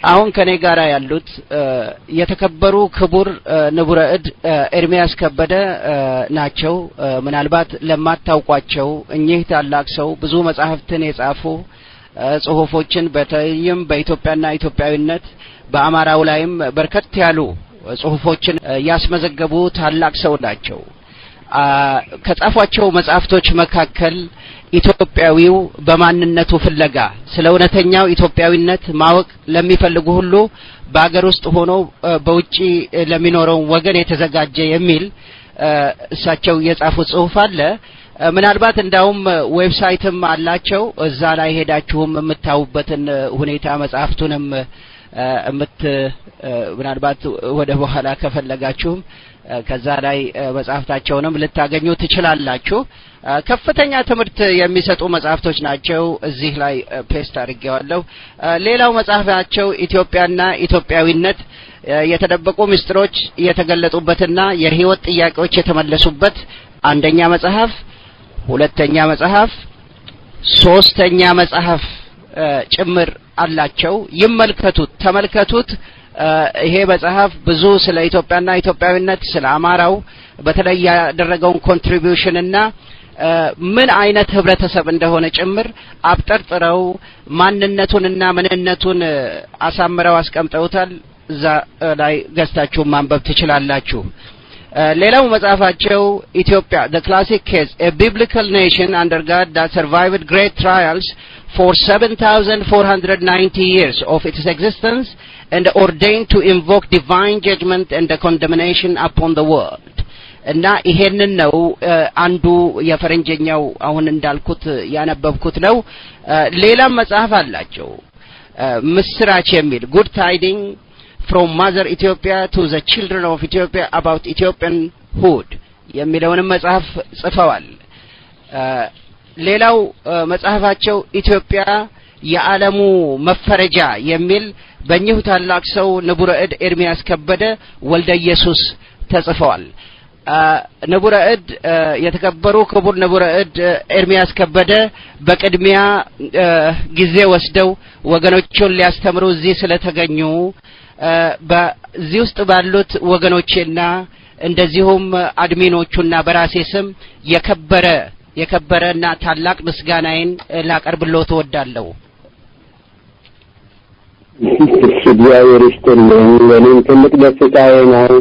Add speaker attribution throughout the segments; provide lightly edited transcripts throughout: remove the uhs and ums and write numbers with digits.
Speaker 1: አሁን ከኔ ጋር ያሉት የተከበሩ ክቡር ንቡረ እድ ኤርሚያስ ከበደ ናቸው። ምናልባት ለማታውቋቸው እኚህ ታላቅ ሰው ብዙ መጻሕፍትን የጻፉ ጽሁፎችን በተለይም በኢትዮጵያና ኢትዮጵያዊነት በአማራው ላይም በርከት ያሉ ጽሁፎችን ያስመዘገቡ ታላቅ ሰው ናቸው። ከጻፏቸው መጻሕፍቶች መካከል ኢትዮጵያዊው በማንነቱ ፍለጋ ስለ እውነተኛው ኢትዮጵያዊነት ማወቅ ለሚፈልጉ ሁሉ በአገር ውስጥ ሆኖ በውጪ ለሚኖረው ወገን የተዘጋጀ የሚል እሳቸው የጻፉት ጽሁፍ አለ። ምናልባት እንዳውም ዌብሳይትም አላቸው። እዛ ላይ ሄዳችሁም የምታዩበትን ሁኔታ መጻሕፍቱንም ምናልባት ወደ በኋላ ከፈለጋችሁም ከዛ ላይ መጻሕፍታቸውንም ልታገኙ ትችላላችሁ። ከፍተኛ ትምህርት የሚሰጡ መጻሕፍቶች ናቸው። እዚህ ላይ ፔስት አድርጌዋለሁ። ሌላው መጽሐፋቸው ኢትዮጵያና ኢትዮጵያዊነት የተደበቁ ምስጢሮች የተገለጡበትና የህይወት ጥያቄዎች የተመለሱበት አንደኛ መጽሐፍ፣ ሁለተኛ መጽሐፍ፣ ሶስተኛ መጽሐፍ ጭምር አላቸው። ይመልከቱት፣ ተመልከቱት። ይሄ መጽሐፍ ብዙ ስለ ኢትዮጵያና ኢትዮጵያዊነት ስለ አማራው በተለይ ያደረገውን ኮንትሪቢዩሽን እና ምን አይነት ህብረተሰብ እንደሆነ ጭምር አብጠርጥረው ማንነቱንና ምንነቱን አሳምረው አስቀምጠውታል። እዛ ላይ ገዝታችሁ ማንበብ ትችላላችሁ። ሌላው መጽሐፋቸው ኢትዮጵያ The Classic Case, a Biblical Nation Under God That Survived Great Trials for 7,490 years of its existence and ordained to invoke divine judgment and the condemnation upon the world. እና ይሄንን ነው አንዱ የፈረንጀኛው አሁን እንዳልኩት ያነበብኩት ነው። ሌላም መጽሐፍ አላቸው ምስራች የሚል Good Tidings from Mother Ethiopia to the Children of Ethiopia about Ethiopianhood የሚለውን መጽሐፍ ጽፈዋል። ሌላው መጽሐፋቸው ኢትዮጵያ የዓለሙ መፈረጃ የሚል በእኚሁ ታላቅ ሰው ንቡረ እድ ኤርሚያስ ከበደ ወልደ ኢየሱስ ተጽፈዋል። ንቡረ እድ የተከበሩ ክቡር ንቡረ እድ ኤርሚያስ ከበደ በቅድሚያ ጊዜ ወስደው ወገኖቹን ሊያስተምሩ እዚህ ስለተገኙ በዚህ ውስጥ ባሉት ወገኖቼና እንደዚሁም አድሚኖቹና በራሴ ስም የከበረና ታላቅ ምስጋናዬን ላቀርብልዎት እወዳለሁ።
Speaker 2: እግዚአብሔር ይስጥልኝ። ለኔም ትልቅ ደስታዬ ነው።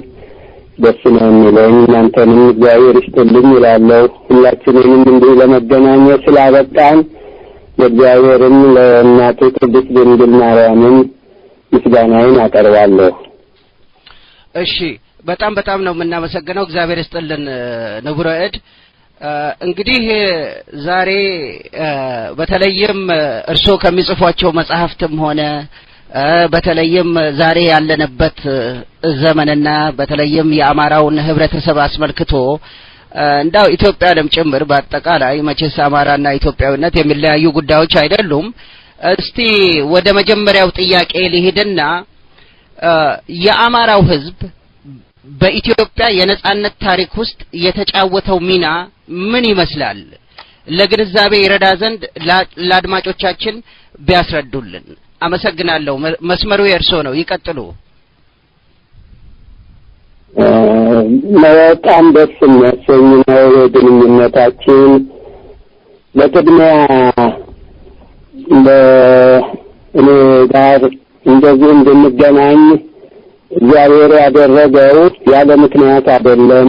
Speaker 2: ደስ ነው የሚለኝ እናንተንም እግዚአብሔር ይስጥልኝ እላለሁ። ሁላችንንም እንዲህ ለመገናኘት ስላበቃን ለእግዚአብሔርም ለእናቱ ቅድስት ድንግል ማርያምም ምስጋናዬን አቀርባለሁ። እሺ፣
Speaker 1: በጣም ነው የምናመሰግነው። እግዚአብሔር ይስጥልን ንቡረ እድ። እንግዲህ ዛሬ በተለይም እርሶ ከሚጽፏቸው መጽሐፍትም ሆነ በተለይም ዛሬ ያለንበት ዘመንና በተለይም የአማራውን ህብረተሰብ አስመልክቶ እንዳው ኢትዮጵያንም ጭምር በአጠቃላይ መቼስ አማራና ኢትዮጵያዊነት የሚለያዩ ጉዳዮች አይደሉም። እስቲ ወደ መጀመሪያው ጥያቄ ልሂድና የአማራው ህዝብ በኢትዮጵያ የነጻነት ታሪክ ውስጥ የተጫወተው ሚና ምን ይመስላል? ለግንዛቤ ይረዳ ዘንድ ለአድማጮቻችን ቢያስረዱልን። አመሰግናለሁ። መስመሩ የእርሶ ነው፣ ይቀጥሉ።
Speaker 2: በጣም ደስ የሚያሰኝ ነው ግንኙነታችን። በቅድሚያ እኔ ጋር እንደዚህ እንድንገናኝ እግዚአብሔር ያደረገው ያለ ምክንያት አይደለም።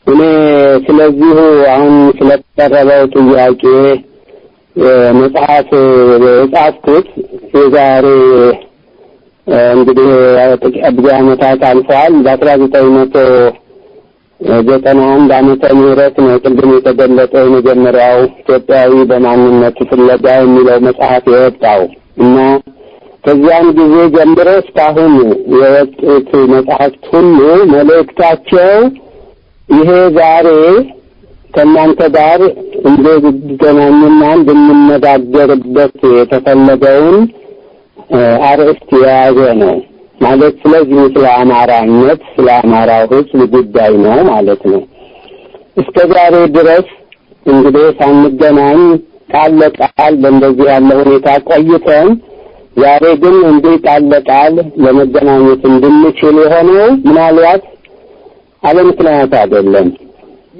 Speaker 2: እኔ ስለዚሁ አሁን ስለተቀረበው ጥያቄ መጽሐፍ የጻፍኩት የዛሬ እንግዲህ ብዙ ዓመታት አልፏል። በ1991 ዓመተ ምህረት ነው ቅድም የተገለጠው የመጀመሪያው ኢትዮጵያዊ በማንነቱ ፍለጋ የሚለው መጽሐፍ የወጣው እና ከዚያን ጊዜ ጀምሮ እስካሁን የወጡት መጽሐፍት ሁሉ መልእክታቸው ይሄ ዛሬ ከእናንተ ጋር እንድንገናኝና እንድንነጋገርበት የተፈለገውን አርዕስት የያዘ ነው ማለት። ስለዚህ ስለ አማራነት ስለ አማራው ሕዝብ ጉዳይ ነው ማለት ነው። እስከ ዛሬ ድረስ እንግዲህ ሳንገናኝ ቃል ለቃል በእንደዚህ ያለ ሁኔታ ቆይተን ዛሬ ግን እንዴት ያለ ቃል ለመገናኘት እንድንችል የሆነው ምናልባት አለ ምክንያት አይደለም።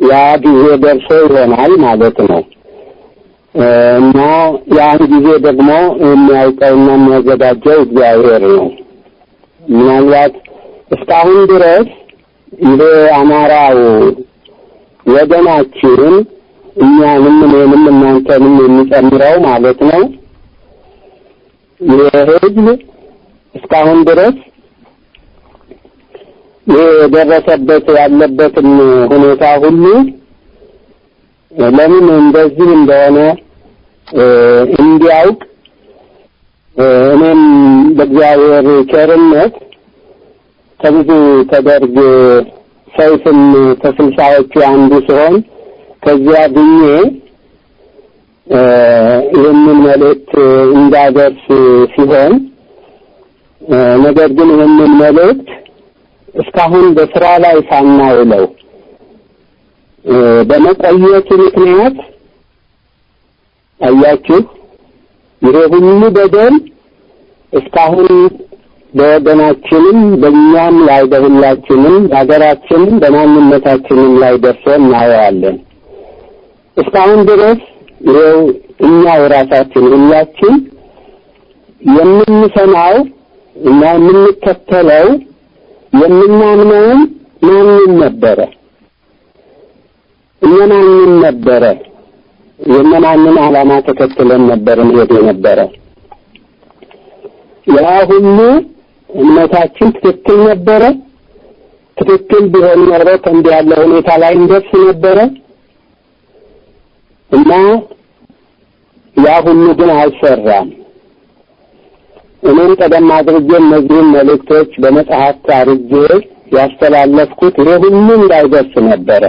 Speaker 2: ያ ጊዜ ደርሶ ይሆናል ማለት ነው እና ያን ጊዜ ደግሞ የሚያውቀውና የሚያዘጋጀው እግዚአብሔር ነው። ምናልባት እስካሁን ድረስ ይሄ አማራው ወገናችን እኛንም እኔንም እናንተንም የሚጨምረው ማለት ነው የህዝብ እስካሁን ድረስ የደረሰበት ያለበትን ሁኔታ ሁሉ ለምን እንደዚህ እንደሆነ እንዲያውቅ እኔም በእግዚአብሔር ቸርነት ከብዙ ተደርግ ሰይፍን ከስልሳዎቹ አንዱ ሲሆን ከዚያ ድኜ ይህንን መልእክት እንዳደርስ ሲሆን ነገር ግን ይህንን መልእክት እስካሁን በስራ ላይ ሳናውለው በመቆየቱ ምክንያት አያችሁ ይሄ ሁሉ በደል እስካሁን በወገናችንም በእኛም ላይ በሁላችንም በሀገራችንም በማንነታችንም ላይ ደርሶ እናየዋለን። እስካሁን ድረስ ይኸው እኛው ራሳችን ሁላችን የምንሰማው እና የምንከተለው የምናምነው ማንን ነበረ? እኛንን ነበረ? የማንን ዓላማ ተከትለን ነበር እንሄድ ነበረ? ያ ሁሉ እምነታችን ትክክል ነበረ? ትክክል ቢሆን ኖሮ ከእንዲህ ያለ ሁኔታ ላይ እንደርስ ነበረ? እና ያ ሁሉ ግን አልሰራም። እኔም ቀደም አድርጌ እነዚህን መልእክቶች በመጽሐፍ አድርጌ ያስተላለፍኩት ይሄ ሁሉ እንዳይደርስ ነበረ።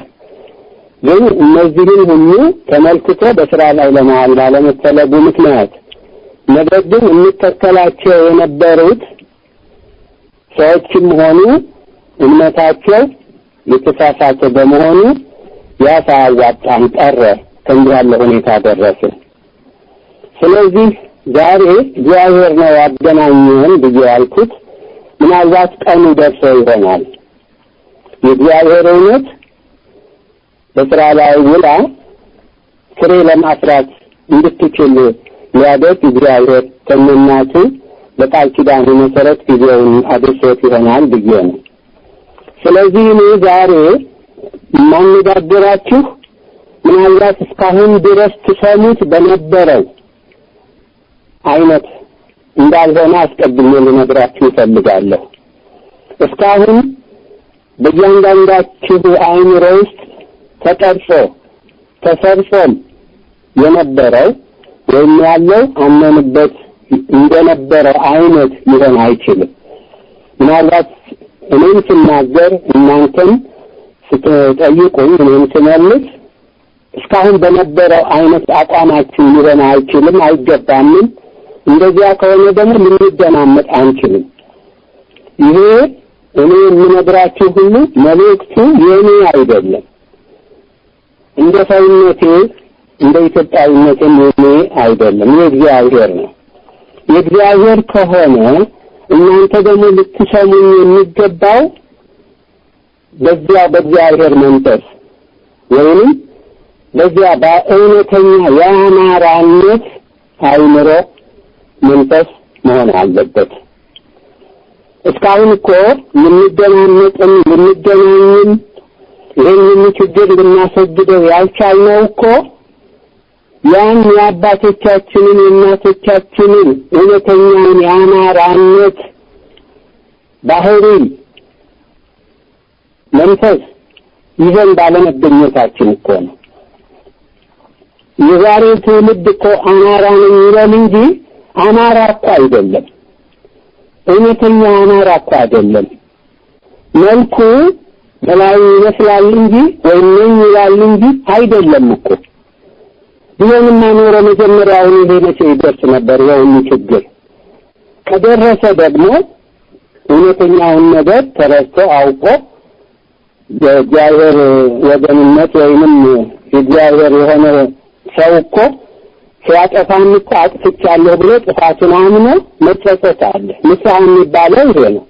Speaker 2: ግን እነዚህን ሁሉ ተመልክቶ በስራ ላይ ለማዋል ባለመፈለጉ ምክንያት ነገር ግን እንተከላቸው የነበሩት ሰዎችም ሆኑ እምነታቸው የተሳሳተ በመሆኑ ያ ሳያዋጣን ቀረ። ከእንዲህ ያለ ሁኔታ ደረሰ። ስለዚህ ዛሬ እግዚአብሔር ነው ያገናኘን ብዬ ያልኩት ምናልባት ቀኑ ደርሶ ይሆናል። የእግዚአብሔር እውነት በስራ ላይ ውላ ፍሬ ለማፍራት እንድትችል ሊያደርግ እግዚአብሔር ከእናቱ በቃል ኪዳኑ መሰረት ጊዜውን አድርሶት ይሆናል ብዬ ነው። ስለዚህ እኔ ዛሬ የማነጋግራችሁ ምናልባት እስካሁን ድረስ ትሰሙት በነበረው አይነት እንዳልሆነ አስቀድሜ ልነግራችሁ እፈልጋለሁ። እስካሁን በእያንዳንዳችሁ አእምሮ ውስጥ ተቀርጾ ተሰርጾም የነበረው ወይም ያለው አመንበት እንደነበረው አይነት ሊሆን አይችልም። ምናልባት እኔም ስናገር እናንተም ስትጠይቁኝ እኔም ስመልስ እስካሁን በነበረው አይነት አቋማችሁ ሊሆን አይችልም፣ አይገባምም። እንደዚያ ከሆነ ደግሞ ልንደማመጥ አንችልም። ይሄ እኔ የምነግራችሁ ሁሉ መልእክቱ የኔ አይደለም። እንደ ሰውነቴ እንደ ኢትዮጵያዊነቴ የኔ አይደለም፣ የእግዚአብሔር ነው። የእግዚአብሔር ከሆነ እናንተ ደግሞ ልትሰሙኝ የሚገባው በዚያ በእግዚአብሔር መንፈስ ወይም በዚያ በእውነተኛ የአማራነት አእምሮ መንፈስ መሆን አለበት። እስካሁን እኮ ልንደማመጥም ልንገናኝም ይህንን ችግር ልናስወግደው ያልቻልነው እኮ ያን የአባቶቻችንን የእናቶቻችንን እውነተኛውን የአማራነት ባህሪ መንፈስ ይዘን ባለመገኘታችን እኮ ነው። የዛሬው ትውልድ እኮ አማራ ነው ይላል እንጂ አማራ እኮ አይደለም። እውነተኛ አማራ እኮ አይደለም። መልኩ በላይ ይመስላል እንጂ ወይም ምን ይላል እንጂ አይደለም እኮ። ቢሆንማ ኖሮ መጀመሪያውን ይሄ መቼ ይደርስ ነበር? የሆነ ችግር ከደረሰ ደግሞ እውነተኛውን ነገር ተረድቶ አውቆ የእግዚአብሔር ወገንነት ወይንም የእግዚአብሔር የሆነ ሰው እኮ ሲያጠፋም እኮ አጥፍቻለሁ ብሎ ጥፋቱን አምኖ መጸጸት አለ። ንስሐ የሚባለው ይሄ ነው።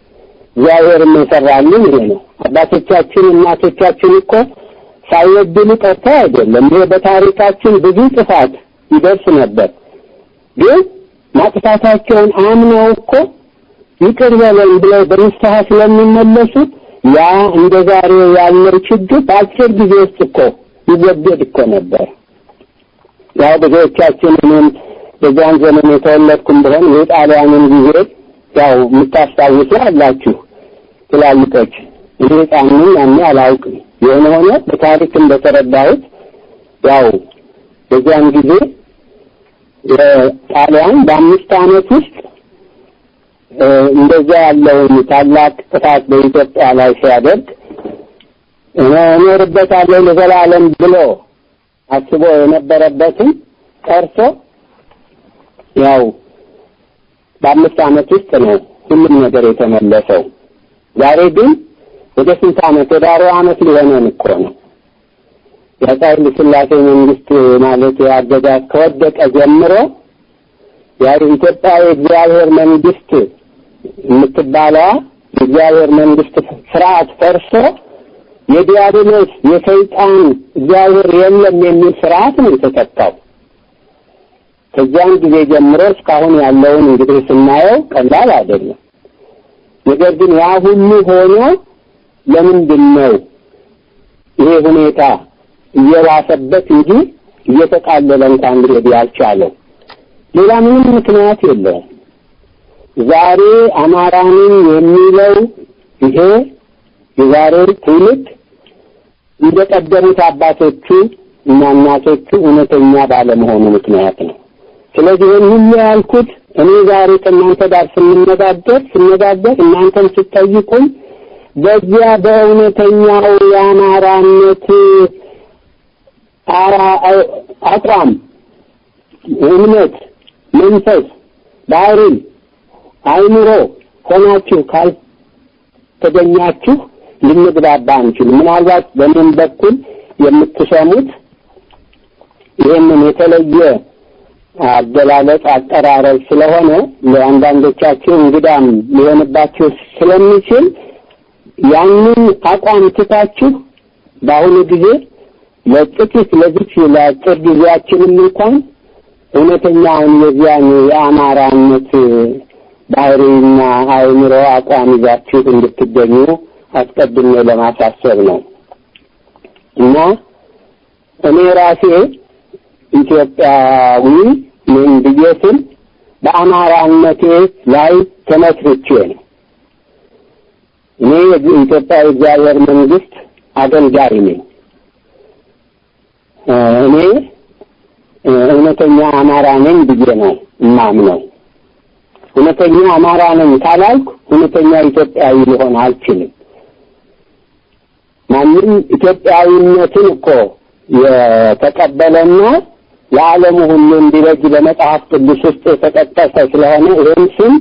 Speaker 2: እግዚአብሔር የሰራልን ይሄ ነው። አባቶቻችን እናቶቻችን እኮ ሳይወድሉ ቀርተው አይደለም። ይሄ በታሪካችን ብዙ ጥፋት ይደርስ ነበር። ግን ማጥፋታቸውን አምነው እኮ ይቅር በለን ብለው በንስሐ ስለሚመለሱ ያ እንደዛሬው ያለው ችግር በአጭር ጊዜ ውስጥ እኮ ይወገድ እኮ ነበር። ያው ብዙዎቻችንን በዛን ዘመን የተወለድኩም ቢሆን የጣሊያንን ጊዜ ያው የምታስታውሱ አላችሁ ትላልቆች። እኔ ጣሊያን ያኔ አላውቅም። የሆነ በታሪክ እንደተረዳሁት ያው በዛን ጊዜ ጣሊያን በ5 ዓመት ውስጥ እንደዛ ያለውን ታላቅ ጥፋት በኢትዮጵያ ላይ ሲያደርግ እኖርበታለሁ ለዘላለም ብሎ አስቦ የነበረበትን ቀርቶ ያው በ5 ዓመት ውስጥ ነው ሁሉም ነገር የተመለሰው። ዛሬ ግን ወደ ስንት ዓመት ወደ 40 ዓመት ሊሆነን እኮ ነው። የአፄ ሥላሴ መንግስት ማለት ያገዛዝ ከወደቀ ጀምሮ ያው ኢትዮጵያ የእግዚአብሔር መንግስት የምትባለው የእግዚአብሔር መንግስት ስርዓት ፈርሶ የዲያብሎስ የሰይጣን እግዚአብሔር የለም የሚል ስርዓት ነው የተተካው። ከዚያን ጊዜ ጀምሮ እስካሁን ያለውን እንግዲህ ስናየው ቀላል አይደለም። ነገር ግን ያ ሁሉ ሆኖ ለምንድን ነው ይሄ ሁኔታ እየባሰበት እንጂ እየተቃለለ እንኳን ሊሄድ ያልቻለው? ሌላ ምንም ምክንያት የለውም። ዛሬ አማራንን የሚለው ይሄ የዛሬው ትውልድ እንደቀደሙት አባቶቹ እና እናቶቹ እውነተኛ ባለመሆኑ ምክንያት ነው። ስለዚህ ሁሉ ያልኩት እኔ ዛሬ ከእናንተ ጋር ስንነጋገር እናንተም ስትጠይቁኝ በዚያ በእውነተኛው የአማራነት አቋም፣ እምነት፣ መንፈስ፣ ባህሪ፣ አይምሮ ሆናችሁ ካልተገኛችሁ ልንግባባ አንችልም። ምናልባት በምን በኩል የምትሰሙት ይህንን የተለየ አገላለጽ አቀራረብ ስለሆነ ለአንዳንዶቻችሁ እንግዳም ሊሆንባችሁ ስለሚችል ያንን አቋም ትታችሁ በአሁኑ ጊዜ ለጥቂት ለአጭር ጊዜያችንም እንኳን እውነተኛውን የዚያን የአማራነት ባህሪና አይምሮ አቋም ይዛችሁ እንድትገኙ አስቀድሜ ለማሳሰብ ነው። እና እኔ ራሴ ኢትዮጵያዊ ምን ብዬስም በአማራነቴ ላይ ተመስርቼ ነው። እኔ የኢትዮጵያ እግዚአብሔር መንግስት አገልጋይ ነኝ። እኔ እውነተኛ አማራ ነኝ ብዬ ነው የማምነው። እውነተኛ አማራ ነኝ ካላልኩ እውነተኛ ኢትዮጵያዊ ሊሆን አልችልም። ማንም ኢትዮጵያዊነትን እኮ የተቀበለና ለዓለሙ ሁሉ እንዲበጅ በመጽሐፍ ቅዱስ ውስጥ የተጠቀሰ ስለሆነ ይህን ስም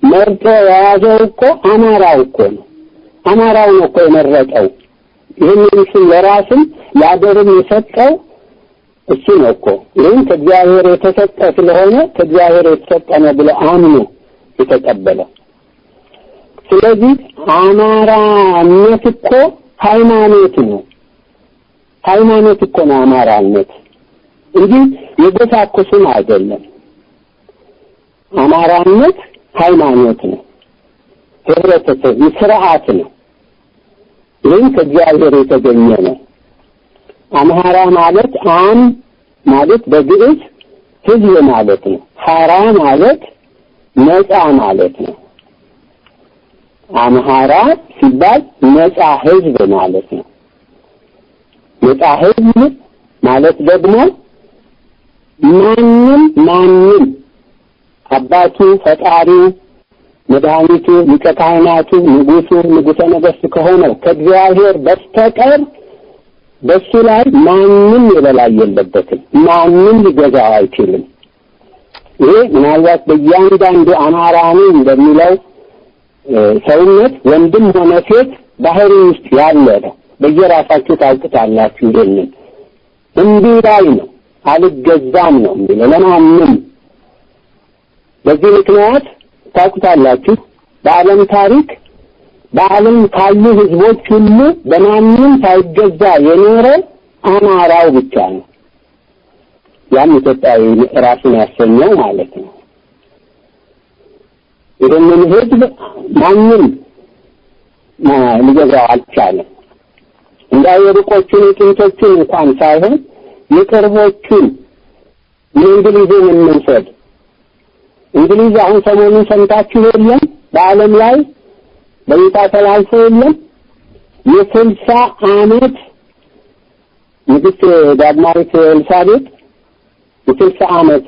Speaker 2: መርጦ የያዘው እኮ አማራው እኮ ነው። አማራው ነው እኮ የመረጠው። ይህንን ስም ለራስም ለአገርም የሰጠው እሱ ነው እኮ። ይህን ከእግዚአብሔር የተሰጠ ስለሆነ ከእግዚአብሔር የተሰጠ ነው ብሎ አምኖ የተቀበለው። ስለዚህ አማራነት እኮ ሃይማኖት ነው። ሃይማኖት እኮ ነው አማራነት እንጂ የጎሳ እኮ ስም አይደለም። አማራነት ሃይማኖት ነው፣ ህብረተሰብ ስርዓት ነው። ይህን ከእግዚአብሔር የተገኘ ነው። አማራ ማለት ማለት በግዕዝ ህዝብ ማለት ነው። ሐራ ማለት ነፃ ማለት ነው። አማራ ሲባል ነፃ ህዝብ ማለት ነው። ነፃ ህዝብ ማለት ደግሞ ማንም አባቱ፣ ፈጣሪው፣ መድኃኒቱ፣ ሊቀ ካህናቱ፣ ንጉሠ ነገሥት ከሆነው ከእግዚአብሔር በስተቀር በሱ ላይ ማንም የበላይ የለበትም። ማንም ሊገዛው አይችልም። ይሄ ምናልባት በእያንዳንዱ አማራ ነኝ እንደሚለው ሰውነት ወንድም ሆነ ሴት ባህሪ ውስጥ ያለ ነው። በየራሳችሁ ታውቁታላችሁ። ይሄንን እንዲህ ላይ ነው አልገዛም ነው የሚለው ለማንም። በዚህ ምክንያት ታውቁታላችሁ በዓለም ታሪክ በዓለም ካሉ ህዝቦች ሁሉ በማንም ሳይገዛ የኖረ አማራው ብቻ ነው። ያም ኢትዮጵያዊ ራሱን ያሰኘው ማለት ነው። ይህንን ህዝብ ማንም ሊገዛው አልቻለም። እንዳይሩቆቹን ጥንቶቹን እንኳን ሳይሆን የቅርቦቹን የእንግሊዝን እንውሰድ። እንግሊዝ አሁን ሰሞኑን ሰምታችሁ የለም በዓለም ላይ በይፋ ተላልፎ የለም የ60 ዓመት ንግሥት ዳግማዊት ኤልሳቤጥ የ60 ዓመት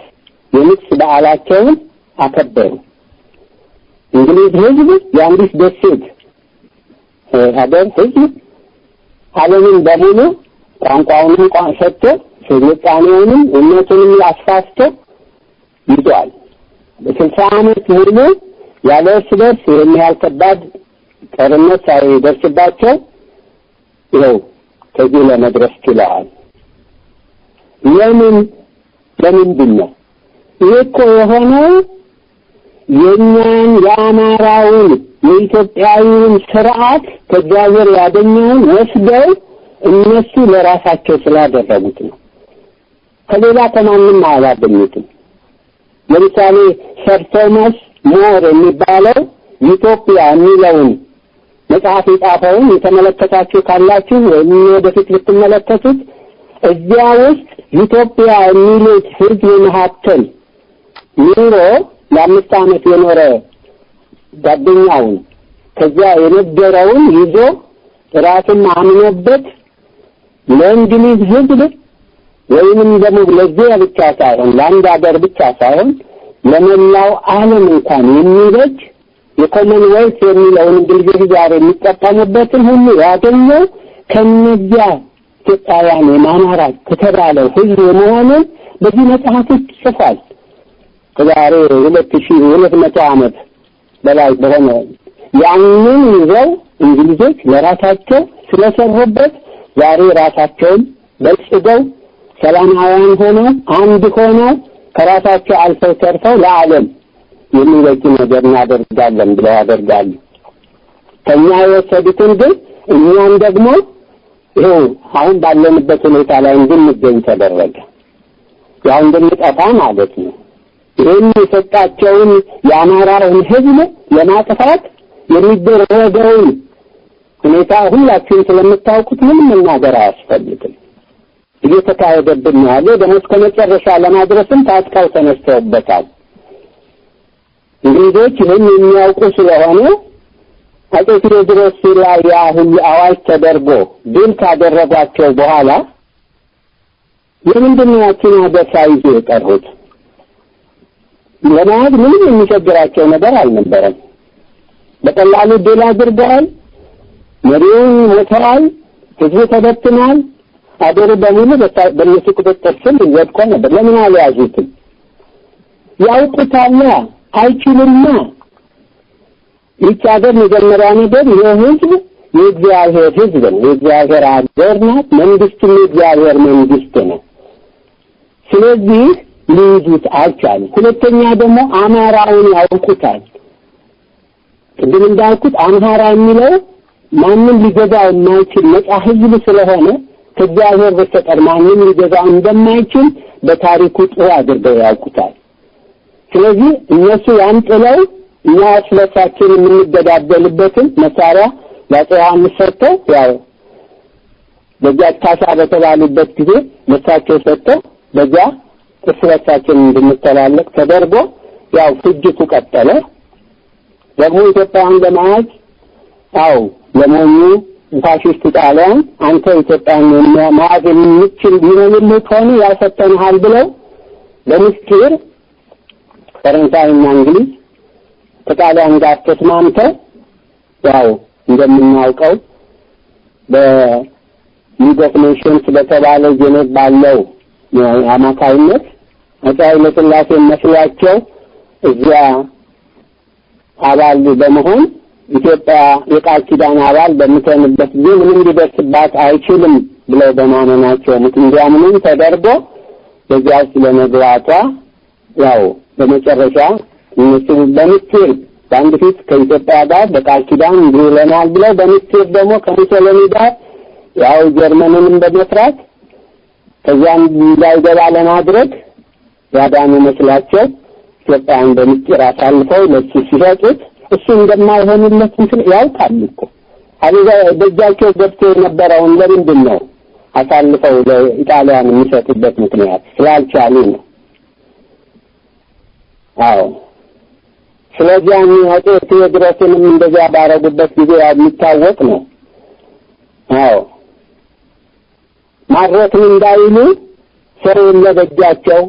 Speaker 2: የንግስ በዓላቸውን አከበሩ። እንግሊዝ ህዝብ የአንዲት ደሴት ሀገር ህዝብ ዓለምን በሙሉ ቋንቋውንም ሰጥቶ ስልጣኔውንም እምነቱንም አስፋፍቶ ይዟል። በ60 ዓመት ሙሉ ያለ እርስ በርስ የሚያህል ከባድ ጦርነት ሳይደርስባቸው ይኸው ከዚህ ለመድረስ ችለዋል። ለምንድን ነው ይሄ እኮ የሆነው? የኛን የአማራውን የኢትዮጵያዊውን ስርዓት ከእግዚአብሔር ያገኘውን ወስደው እነሱ ለራሳቸው ስላደረጉት ነው። ከሌላ ከማንም አላገኙትም። ለምሳሌ ሰር ቶማስ ሞር የሚባለው ኢትዮጵያ የሚለውን መጽሐፍ የጻፈውን የተመለከታችሁ ካላችሁ ወይም ወደፊት ልትመለከቱት እዚያ ውስጥ ኢትዮጵያ የሚሉት ህዝብ መካከል ኑሮ ለ5 ዓመት የኖረ ጓደኛውን ከዚያ የነበረውን ይዞ ራሱን አምኖበት ለእንግሊዝ ህዝብ ወይንም ደግሞ ለዚያ ብቻ ሳይሆን ለአንድ ሀገር ብቻ ሳይሆን ለመላው ዓለም እንኳን የሚበጅ የኮመንዌልት የሚለውን እንግሊዝ ዛሬ የሚጠቀምበትን ሁሉ ያገኘው ከነዚያ ኢትዮጵያውያን የማናራ ከተባለው ህዝብ መሆኑን በዚህ መጽሐፍ ጽፏል። ከዛሬ 2200 ዓመት በላይ በሆነ ያንን ይዘው እንግሊዞች ለራሳቸው ስለሰሩበት ዛሬ ራሳቸውን በልጽገው ሰላማውያን ሆነው አንድ ሆነው ከራሳቸው አልፈው ተርፈው ለዓለም የሚበጅ ነገር እናደርጋለን ብለው ያደርጋሉ። ከኛ የወሰዱትን ግን እኛም ደግሞ ይኸው አሁን ባለንበት ሁኔታ ላይ እንድንገኝ ተደረገ። ያው እንድንጠፋ ማለት ነው። ይህን የሰጣቸውን የአማራውን ህዝብ ለማጥፋት የሚደረገውን ሁኔታ ሁላችሁም ስለምታውቁት ምንም መናገር አያስፈልግም። እየተካሄደብን ያለው ደግሞ እስከ መጨረሻ ለማድረስም ታጥቀው ተነስተውበታል። እንግዲህ ይህን የሚያውቁ ስለሆነ አጼ ቴዎድሮስ ላይ ያ ሁሉ አዋጅ ተደርጎ ድል ካደረጓቸው በኋላ ለምንድን ነው ያችን ሀገር ሳይዙ የቀሩት? ለማለት ምንም የሚቸግራቸው ነገር አልነበረም። በቀላሉ ድል አድርገዋል። መሪው ሞተዋል። ህዝቡ ተበትኗል። አገሩ በሙሉ በእነሱ ቁጥጥር ስር ወድቆ ነበር። ለምን አልያዙትም? ያውቁታል። አይችሉማ። ይህች ሀገር መጀመሪያ ነገር የህዝብ የእግዚአብሔር ህዝብ ነው። የእግዚአብሔር ሀገር ናት። መንግስትም የእግዚአብሔር መንግስት ነው። ስለዚህ ሊይዙት አልቻሉም። ሁለተኛ ደግሞ አማራውን ያውቁታል። ቅድም እንዳልኩት አማራ የሚለው ማንም ሊገዛው የማይችል ነፃ ህዝብ ስለሆነ ከእግዚአብሔር በስተቀር ማንም ሊገዛው እንደማይችል በታሪኩ ጥሩ አድርገው ያውቁታል። ስለዚህ እነሱ ያን ጥለው እኛ ስለሳችን የምንገዳደልበትን መሳሪያ ለአፄ ዮሐንስ ሰጥተው ያው በዚያ ካሳ በተባሉበት ጊዜ መሳቸው ሰጥተው በዚያ ስለሳችን እንድንተላለቅ ተደርጎ ያው ፍጅቱ ቀጠለ። ደግሞ ኢትዮጵያን ለማያዝ አው ለሞኙ ፋሺስት ጣሊያን አንተ ኢትዮጵያን ማያዝ የምትችል ቢሆንልህ ከሆነ ያሰጠንሃል ብለው በምስጢር ፈረንሳይና እንግሊዝ ከጣሊያን ጋር ተስማምተው ያው እንደምናውቀው በሊግ ኦፍ ኔሽንስ በተባለው ጄኔቭ ባለው አማካይነት አፄ ኃይለ ሥላሴ መስሏቸው እዚያ አባል በመሆን ኢትዮጵያ የቃል ኪዳን አባል በምትሆንበት ጊዜ ምንም ሊደርስባት አይችልም ብለው በማመናቸው እንዲያምኑ ተደርጎ በዚያው ስለመግባቷ ያው በመጨረሻ እነሱ በምስጢር በአንድ ፊት ከኢትዮጵያ ጋር በቃል ኪዳን ይለናል ብለው በምስጢር ደግሞ ከሙሶሎኒ ጋር ያው ጀርመንን በመስራት ከዚያም እንዳይገባ ለማድረግ ያዳኑ መስላቸው ኢትዮጵያን በምስጢር አሳልፈው ለሱ ሲሰጡት እሱ እንደማይሆንለት ያውቃል እኮ አለዛ በእጃቸው ገብቶ የነበረውን ለምንድን ነው አሳልፈው ለኢጣሊያን የሚሰጡበት ምክንያት ስላልቻሉ ነው። አዎ ስለዚህ አጼ ቴዎድሮስንም እንደዚያ ባረጉበት ጊዜ የሚታወቅ ነው። አዎ ማረክን እንዳይሉ ሰው ለበጃቸው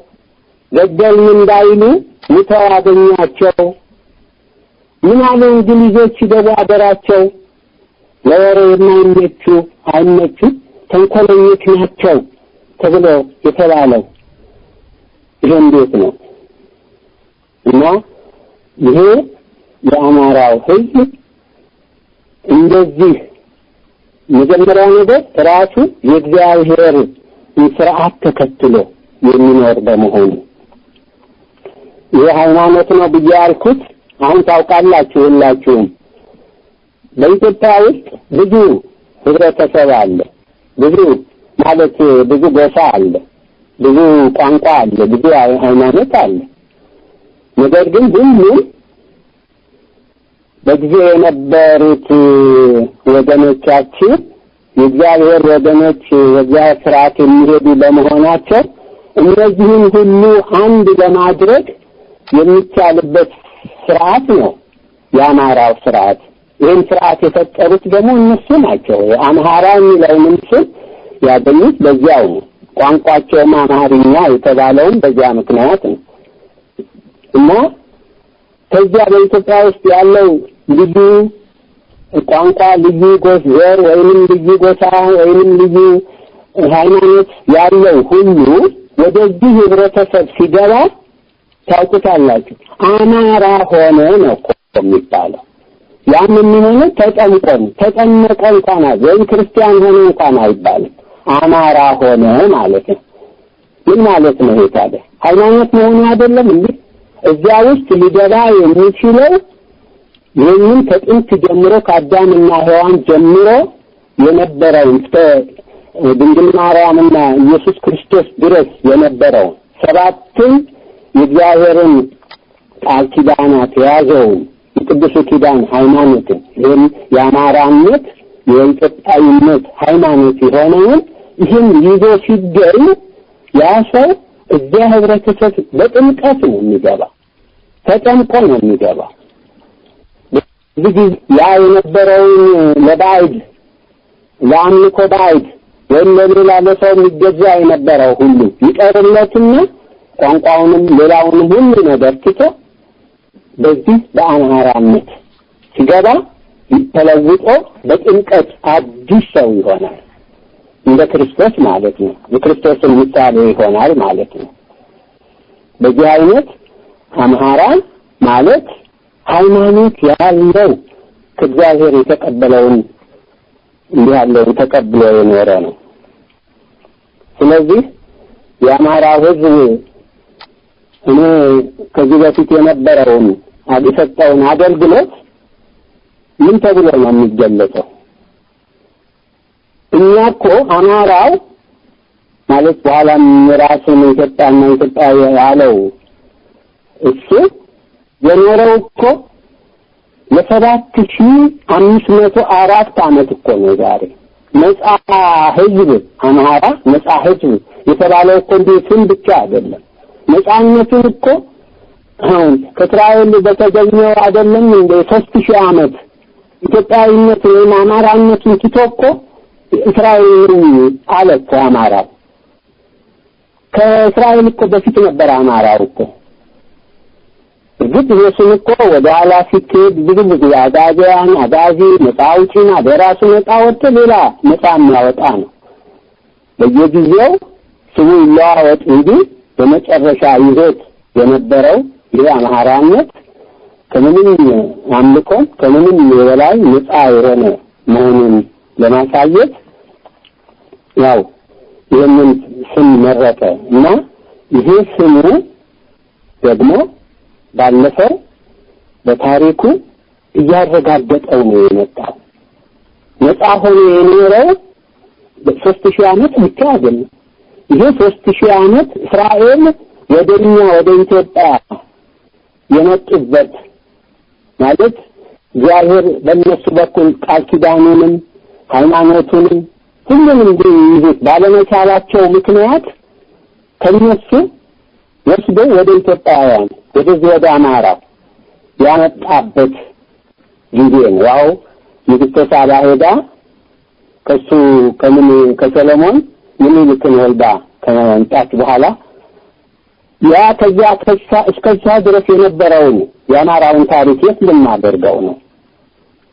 Speaker 2: ገደልን እንዳይሉ ሙተው አገኛቸው። ምን አለ እንግሊዞች ደግሞ አደራቸው ለወሬ የማይመቹ አይመቹ ተንኮለኞች ናቸው ተብሎ የተባለው ይሄ እንዴት ነው? እና ይሄ የአማራው ህዝብ እንደዚህ መጀመሪያ ነገር ራሱ የእግዚአብሔር ስርዓት ተከትሎ የሚኖር በመሆኑ የሃይማኖት ነው ብዬ ያልኩት አሁን ታውቃላችሁ ሁላችሁም በኢትዮጵያ ውስጥ ብዙ ህብረተሰብ አለ። ብዙ ማለት ብዙ ጎሳ አለ፣ ብዙ ቋንቋ አለ፣ ብዙ ሃይማኖት አለ። ነገር ግን ሁሉም በጊዜው የነበሩት ወገኖቻችን የእግዚአብሔር ወገኖች የእግዚአብሔር ስርዓት የሚሄዱ በመሆናቸው እነዚህን ሁሉ አንድ ለማድረግ የሚቻልበት ስርዓት ነው የአማራው ስርዓት። ይህን ስርዓት የፈጠሩት ደግሞ እነሱ ናቸው። አምሃራ የሚለውን ስም ያገኙት በዚያው ነው። ቋንቋቸውም አማርኛ የተባለውም በዚያ ምክንያት ነው። እና ከዚያ በኢትዮጵያ ውስጥ ያለው ልዩ ቋንቋ፣ ልዩ ዘር ወይንም ልዩ ጎሳ ወይንም ልዩ ሃይማኖት ያለው ሁሉ ወደዚህ ህብረተሰብ ሲገባ ታውቁታላችሁ አማራ ሆነ ነው የሚባለው። ያም የሚሆነው ተጠመቀ እንኳን ወይ ክርስቲያን ሆነ እንኳን አይባልም። አማራ ሆነ ማለት ነው። ምን ማለት ነው ታዲያ? ሃይማኖት መሆኑ አይደለም እንዴ? እዚያ ውስጥ ሊገባ የሚችለው ይህንን ከጥንት ጀምሮ ከአዳምና ሔዋን ጀምሮ የነበረውን እስከ ድንግል ማርያምና ኢየሱስ ክርስቶስ ድረስ የነበረው ሰባቱን የእግዚአብሔርን ቃል ኪዳናት የያዘውን የቅዱስ ኪዳን ሃይማኖትን ይህን የአማራነት የኢትዮጵያዊነት ሃይማኖት የሆነውን ይህን ይዞ ሲገኝ ያ ሰው እዚያ ህብረተሰብ በጥምቀት ነው የሚገባ፣ ተጠምቆ ነው የሚገባ። ስለዚህ ያ የነበረውን ለባዕድ ለአምልኮ ባዕድ ወይም ለሌላ ለሰው የሚገዛ የነበረው ሁሉ ይቀርለትና ቋንቋውንም ሌላውንም ሁሉ ነገር ትቶ በዚህ በአማራነት ሲገባ ተለውጦ በጥምቀት አዲስ ሰው ይሆናል። እንደ ክርስቶስ ማለት ነው። የክርስቶስን ምሳሌ ይሆናል ማለት ነው። በዚህ አይነት አማራ ማለት ሃይማኖት ያለው ከእግዚአብሔር የተቀበለውን እንዲህ ያለውን ተቀብሎ የኖረ ነው። ስለዚህ የአማራ ህዝብ እኔ ከዚህ በፊት የነበረውን አዲሰጣውን አገልግሎት ምን ተብሎ ነው የሚገለጸው? እኛ እኮ አማራው ማለት በኋላም ራሱን ኢትዮጵያና ኢትዮጵያ ያለው እሱ የኖረው እኮ ለ7504 ዓመት እኮ ነው ዛሬ ነፃ ህዝብ አማራ ነፃ ህዝብ የተባለው እኮ እንዴትም ብቻ አይደለም። ነፃነቱን እኮ አሁን ከእስራኤል በተገኘው አይደለም እንደ 3000 ዓመት ኢትዮጵያዊነት ወይም አማራነቱን ትቶ እኮ እስራኤል አለ እኮ አማራ ከእስራኤል እኮ በፊት ነበር አማራው እኮ። ግን ኢየሱስ እኮ ወደ ኋላ ሲሄድ ብዙ አጋዚ መጣውጪና በራሱ መጣወጥ ሌላ መጣ የሚያወጣ ነው። በየጊዜው ስሙ ይለዋወጥ እንጂ በመጨረሻ ይዞት የነበረው የአማራነት ከምንም አምልኮ ከምንም የበላይ ነፃ የሆነ መሆኑን ለማሳየት ያው ይህንን ስም መረጠ እና ይሄ ስሙ ደግሞ ባለፈው በታሪኩ እያረጋገጠው ነው የመጣው። ነፃ ሆኖ የኖረው በ3000 ዓመት ብቻ አይደለም። ይሄ 3000 ዓመት እስራኤል ወደኛ ወደ ኢትዮጵያ የመጡበት ማለት እግዚአብሔር በእነሱ በኩል ቃል ኪዳኑንም ሃይማኖቱንም ሁሉንም እንዲይዙት ባለመቻላቸው ምክንያት ከነሱ ወስዶ ወደ ኢትዮጵያውያን ወደ አማራ ያመጣበት ጊዜ ነው። ያው ንግሥተ ሳባ ሄዳ ከሰሎሞን ምኒልክን ወልዳ ከመምጣት በኋላ ያ ከዚያ እስከዛ ድረስ የነበረውን የአማራውን ታሪክ የት ልናደርገው ነው?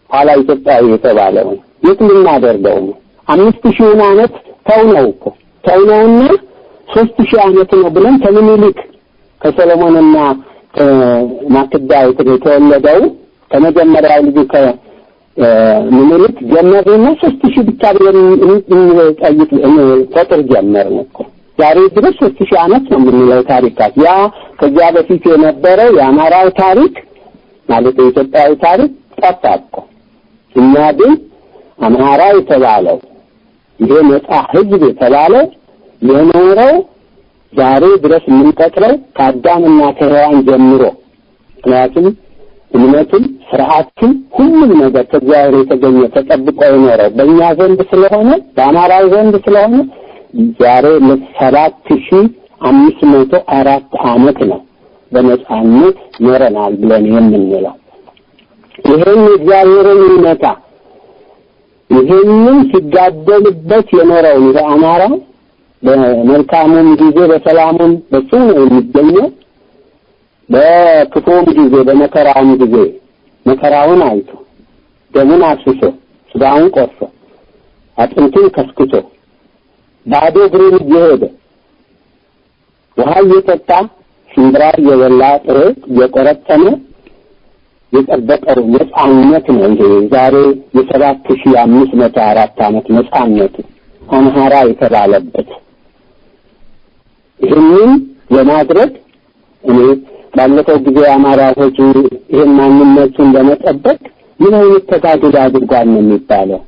Speaker 2: ኋላ ኢትዮጵያዊ የተባለው የት ልናደርገው ነው? 5000 ዓመት ተውነውና 3000 ዓመት ነው ብለን ከምኒልክ ከሰሎሞንና ማክዳ የተወለደው ከመጀመሪያው ልጅ ከምኒልክ ጀመርና 3000 ብቻ ብለን ቁጥር ጀመርን እኮ። ዛሬ ድረስ 3000 ዓመት ነው የምንለው ታሪካት። ያ ከዚያ በፊት የነበረው የአማራው ታሪክ ማለት የኢትዮጵያዊ ታሪክ ጠፋ እኮ። እኛ ግን አማራ የተባለው ይሄ ነፃ ህዝብ የተባለው የኖረው ዛሬ ድረስ የምንቀጥለው ከአዳምና ከሔዋን ጀምሮ ምክንያቱም እምነቱም ስርዓቱም ሁሉም ነገር ከእግዚአብሔር የተገኘ ተጠብቆ የኖረው በእኛ ዘንድ ስለሆነ በአማራው ዘንድ ስለሆነ ዛሬ 7504 ዓመት ነው በነፃነት ኖረናል ብለን የምንለው። ይሄን እግዚአብሔርን ይመታ ይሄንን ሲጋደልበት የኖረው አማራ በመልካሙም ጊዜ በሰላሙም በሱ ነው የሚገኘው። በክፉም ጊዜ በመከራውም ጊዜ መከራውን አይቶ ደሙን አፍስሶ ስጋውን ቆርሶ አጥንቱን ከስክቶ ባዶ እግሩን እየሄደ ውሃ እየጠጣ ሽምብራ እየበላ ጥሬ እየቆረጠመ የጠበቀው ነፃነት ነው። ይሄ ዛሬ የ7504 ዓመት ነፃነት አማራ የተባለበት ይህንን ለማድረግ እኔ ባለፈው ጊዜ አማራዎች ይሄን ማንነቱን ለመጠበቅ ምን አይነት ተጋድሎ አድርጓል ነው የሚባለው?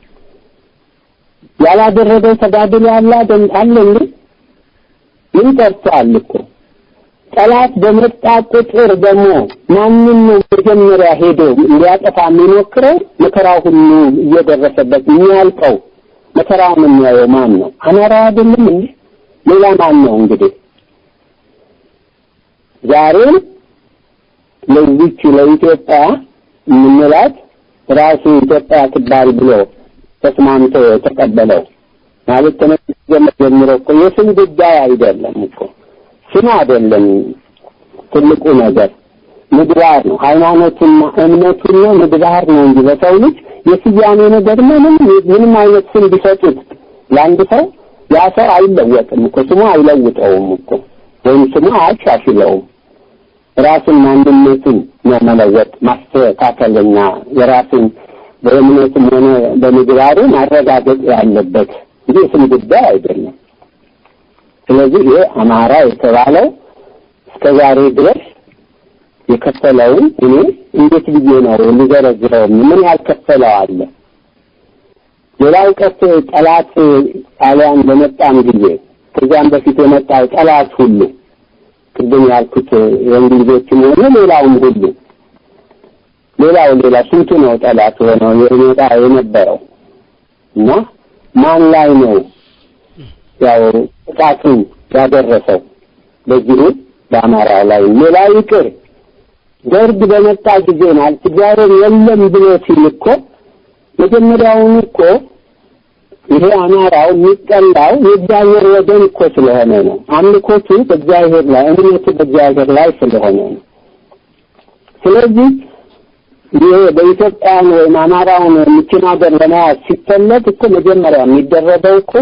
Speaker 2: ያላደረገው ተጋድሎ አለ እንዴ? ምን ተርቷል እኮ። ጠላት በመጣ ቁጥር ደግሞ ማንንም መጀመሪያ ሄዶ ሊያጠፋ የሚሞክረው መከራው ሁሉ እየደረሰበት የሚያልቀው መከራውን የሚያየው ማን ነው? አማራ አይደለም እንዴ? ሌላ ማን ነው እንግዲህ? ዛሬ ለኢትዮጵያ ምንላት ራሱ ኢትዮጵያ ትባል ብሎ ተስማምቶ ተቀበለው ማለት ጀምሮ እኮ የስም ጉዳይ አይደለም እኮ ስም አይደለም ትልቁ ነገር ምግባር ነው። ሃይማኖትና እምነቱና ምግባር ነው እንጂ በሰው ልጅ የስያሜ ነገር ምንም አይነት ስም ቢሰጡት ለአንድ ሰው ያ ሰው አይለወጥም እኮ ስሙ አይለውጠውም እኮ ወይም ስሙ አያሻሽለውም። ራስን ማንነቱን መለወጥ ማስተካከልና የራስን በእምነቱም ሆነ በምግባሩ ማረጋገጥ ያለበት እንጂ ስም ጉዳይ አይደለም። ስለዚህ ይሄ አማራ የተባለው እስከዛሬ ድረስ የከፈለውን እኔ እንዴት ብዬ ነው ልዘረዝረው? ምን ያልከፈለው አለ? ሌላው ቀርቶ ጠላት ጣሊያን በመጣም ጊዜ ከዚያም በፊት የመጣው ጠላት ሁሉ ቅድም ያልኩት የእንግሊዞችም ሆነ ሌላውም ሁሉ ሌላ ስንቱ ነው ጠላት ሆነው የነበረው እና ማን ላይ ነው ያው ጥቃቱን ያደረሰው? በዚህ በአማራ ላይ ሌላ ይቅር ደርግ በመጣ ጊዜ ማለት እግዚአብሔር የለም ብሎ ሲል እኮ መጀመሪያውን እኮ ይሄ አማራው የሚጠላው የእግዚአብሔር ወገን እኮ ስለሆነ ነው። አምልኮቱ በእግዚአብሔር ላይ እምነቱ በእግዚአብሔር ላይ ስለሆነ ነው። ስለዚህ ይሄ በኢትዮጵያን ወይም አማራውን የሚችናገር ለማያዝ ሲፈለግ እኮ መጀመሪያ የሚደረገው እኮ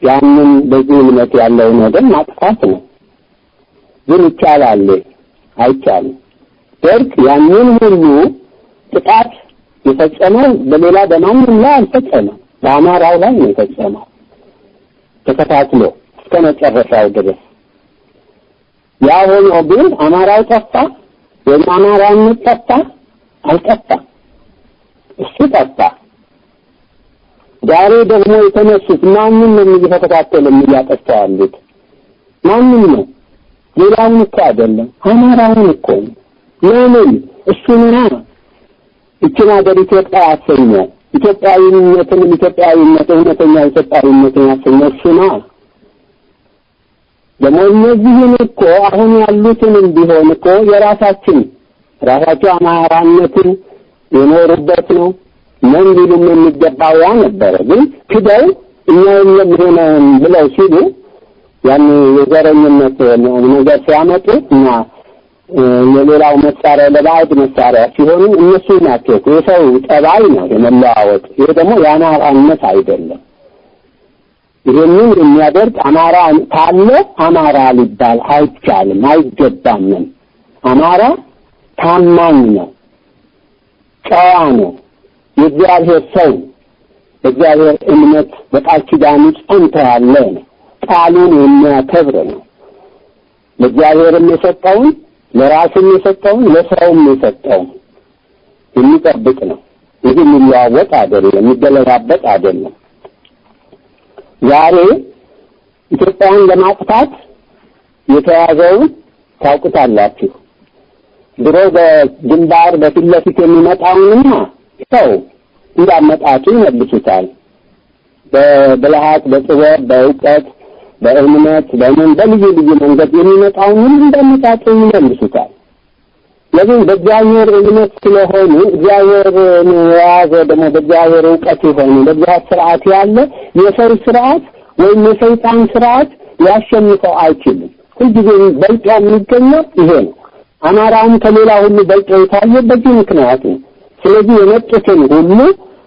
Speaker 2: ያንን በዚህ እምነት ያለው ነገር ማጥፋት ነው። ግን ይቻላል አይቻልም? ደርግ ያንን ሁሉ ጥቃት የፈጸመው በሌላ በማንም ላይ አልፈጸመም፣ በአማራው ላይ ነው የፈጸመው ተከታትሎ እስከ መጨረሻው ድረስ። ያ ሆኖ ግን አማራው ጠፋ ወይም አማራነት ጠፋ አልጠፋም። እሱ ጠፋ። ዛሬ ደግሞ የተነሱት ማንንም እየተከታተሉ የሚያጠፋሉት ማንንም ነው? ሌላውን እኮ አይደለም አማራውን እኮ ነው። ለምን እሱና እቺን ሀገር ኢትዮጵያ ያሰኘው ኢትዮጵያዊነትን እውነተኛ ኢትዮጵያዊነትን ያሰኘው እሱና ደግሞ እነዚህን እኮ አሁን ያሉትንም ቢሆን እኮ ራሳቸው አማራነትን የኖሩበት ነው ምን ሊሉም የሚገባው ያ ነበረ። ግን ክደው እኛ የምንሆነው ብለው ሲሉ ያን የዘረኝነት ነገር ሲያመጡ እና የሌላው መሳሪያ ለባዕድ መሳሪያ ሲሆኑ እነሱ ናቸው። የሰው ጠባይ ነው የመለዋወጥ። ይሄ ደግሞ የአማራነት አይደለም። ይሄንን የሚያደርግ አማራ ካለ አማራ ሊባል አይቻልም፣ አይገባምም። አማራ ታማኝ ነው፣ ጨዋ ነው፣ የእግዚአብሔር ሰው፣ በእግዚአብሔር እምነት በቃል ኪዳኑ ጸንቶ ያለ ነው፣ ቃሉን የሚያከብር ነው። ለእግዚአብሔርም የሰጠውን ለራስም የሰጠውን ለሰውም የሰጠውን የሚጠብቅ ነው። ይህ የሚለዋወጥ አይደለም፣ የሚገለባበጥ አይደለም። ዛሬ ኢትዮጵያን ለማጥፋት የተያዘውን ታውቁታላችሁ። ድሮ በግንባር በፊት ለፊት የሚመጣውንና ሰው እንዳመጣጡ ይመልሱታል። በብልሃት በጥበብ በእውቀት በእምነት በልዩ ልዩ መንገድ የሚመጣውን እንዳመጣጡ ይመልሱታል። ለምን? በእግዚአብሔር እምነት ስለሆኑ እግዚአብሔርን የያዘ ደግሞ በእግዚአብሔር እውቀት የሆነ በእግዚአብሔር ስርዓት ያለ የሰው ስርዓት ወይም የሰይጣን ስርዓት ሊያሸንፈው አይችልም። ሁልጊዜ በልጦ የሚገኘው ይሄ ነው። አማራውም ከሌላ ሁሉ በልጦ የታየ በዚህ ምክንያት ነው። ስለዚህ የመጡትን ሁሉ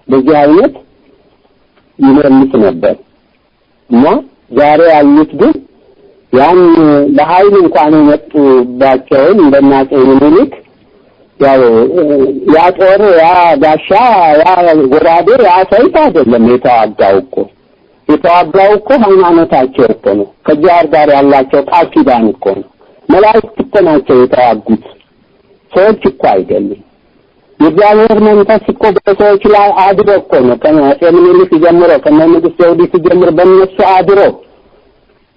Speaker 2: በዚህ አይነት ይመልስ ነበር እና ዛሬ ያሉት ግን ያን በኃይል እንኳን የመጡባቸውን እንደናጤ ምኒልክ ያ ጦር ያ ጋሻ ያ ጎራዴ ያ ሰይፍ አይደለም የተዋጋው እኮ ሃይማኖታቸው እኮ ነው። ከእግዚአብሔር ጋር ያላቸው ቃል ኪዳን እኮ ነው። መላእክት እኮ ናቸው የተዋጉት፣ ሰዎች እኮ አይደሉም። የእግዚአብሔር መንፈስ እኮ በሰዎች ላይ አድሮ እኮ ነው ከአፄ ምኒልክ ጀምሮ ከንጉሥ ዘውዲቱ ጀምሮ በእነሱ አድሮ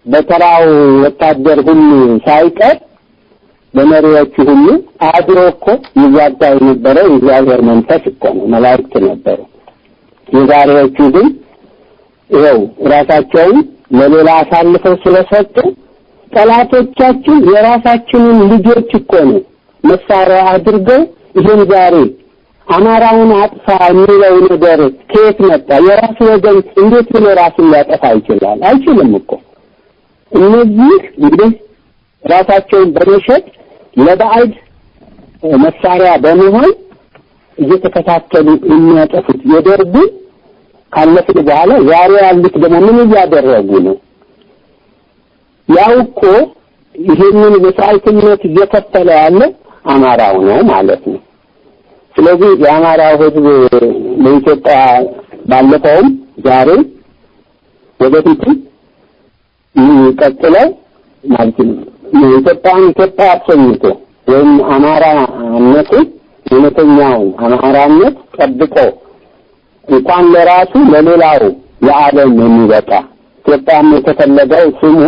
Speaker 2: በተራው ወታደር ሁሉ ሳይቀር በመሪዎቹ ሁሉ አድሮ እኮ ይዋጋ የነበረው የእግዚአብሔር መንፈስ እኮ ነው፣ መላእክት ነበሩ። የዛሬዎቹ ግን ይኸው ራሳቸውን ለሌላ አሳልፈው ስለሰጡ ጠላቶቻችን የራሳችንን ልጆች እኮ ነው መሳሪያ አድርገው ይሄን ዛሬ አማራውን አጥፋ የሚለው ነገር ከየት መጣ? የራሱ ወገን እንዴት ብሎ ራሱን ሊያጠፋ ይችላል? አይችልም እኮ። እነዚህ እንግዲህ ራሳቸውን በመሸጥ ለባዕድ መሳሪያ በመሆን እየተከታተሉ የሚያጠፉት የደርጉ ካለፉት በኋላ ዛሬ ያሉት ደግሞ ምን እያደረጉ ነው? ያው እኮ ይሄንን መስዋዕትነት እየከፈለ ያለ አማራው ነው ማለት ነው። ስለዚህ የአማራው ሕዝብ ለኢትዮጵያ ባለፈውም ዛሬ ወደፊትም ይቀጥላል ማለት ነው። ኢትዮጵያ አሰኝቶ ወይም አማራነቱ እውነተኛው አማራነት ጠብቆ እንኳን ለራሱ ለሌላው ለዓለም የሚበቃ ኢትዮጵያም የተፈለገው ስሙ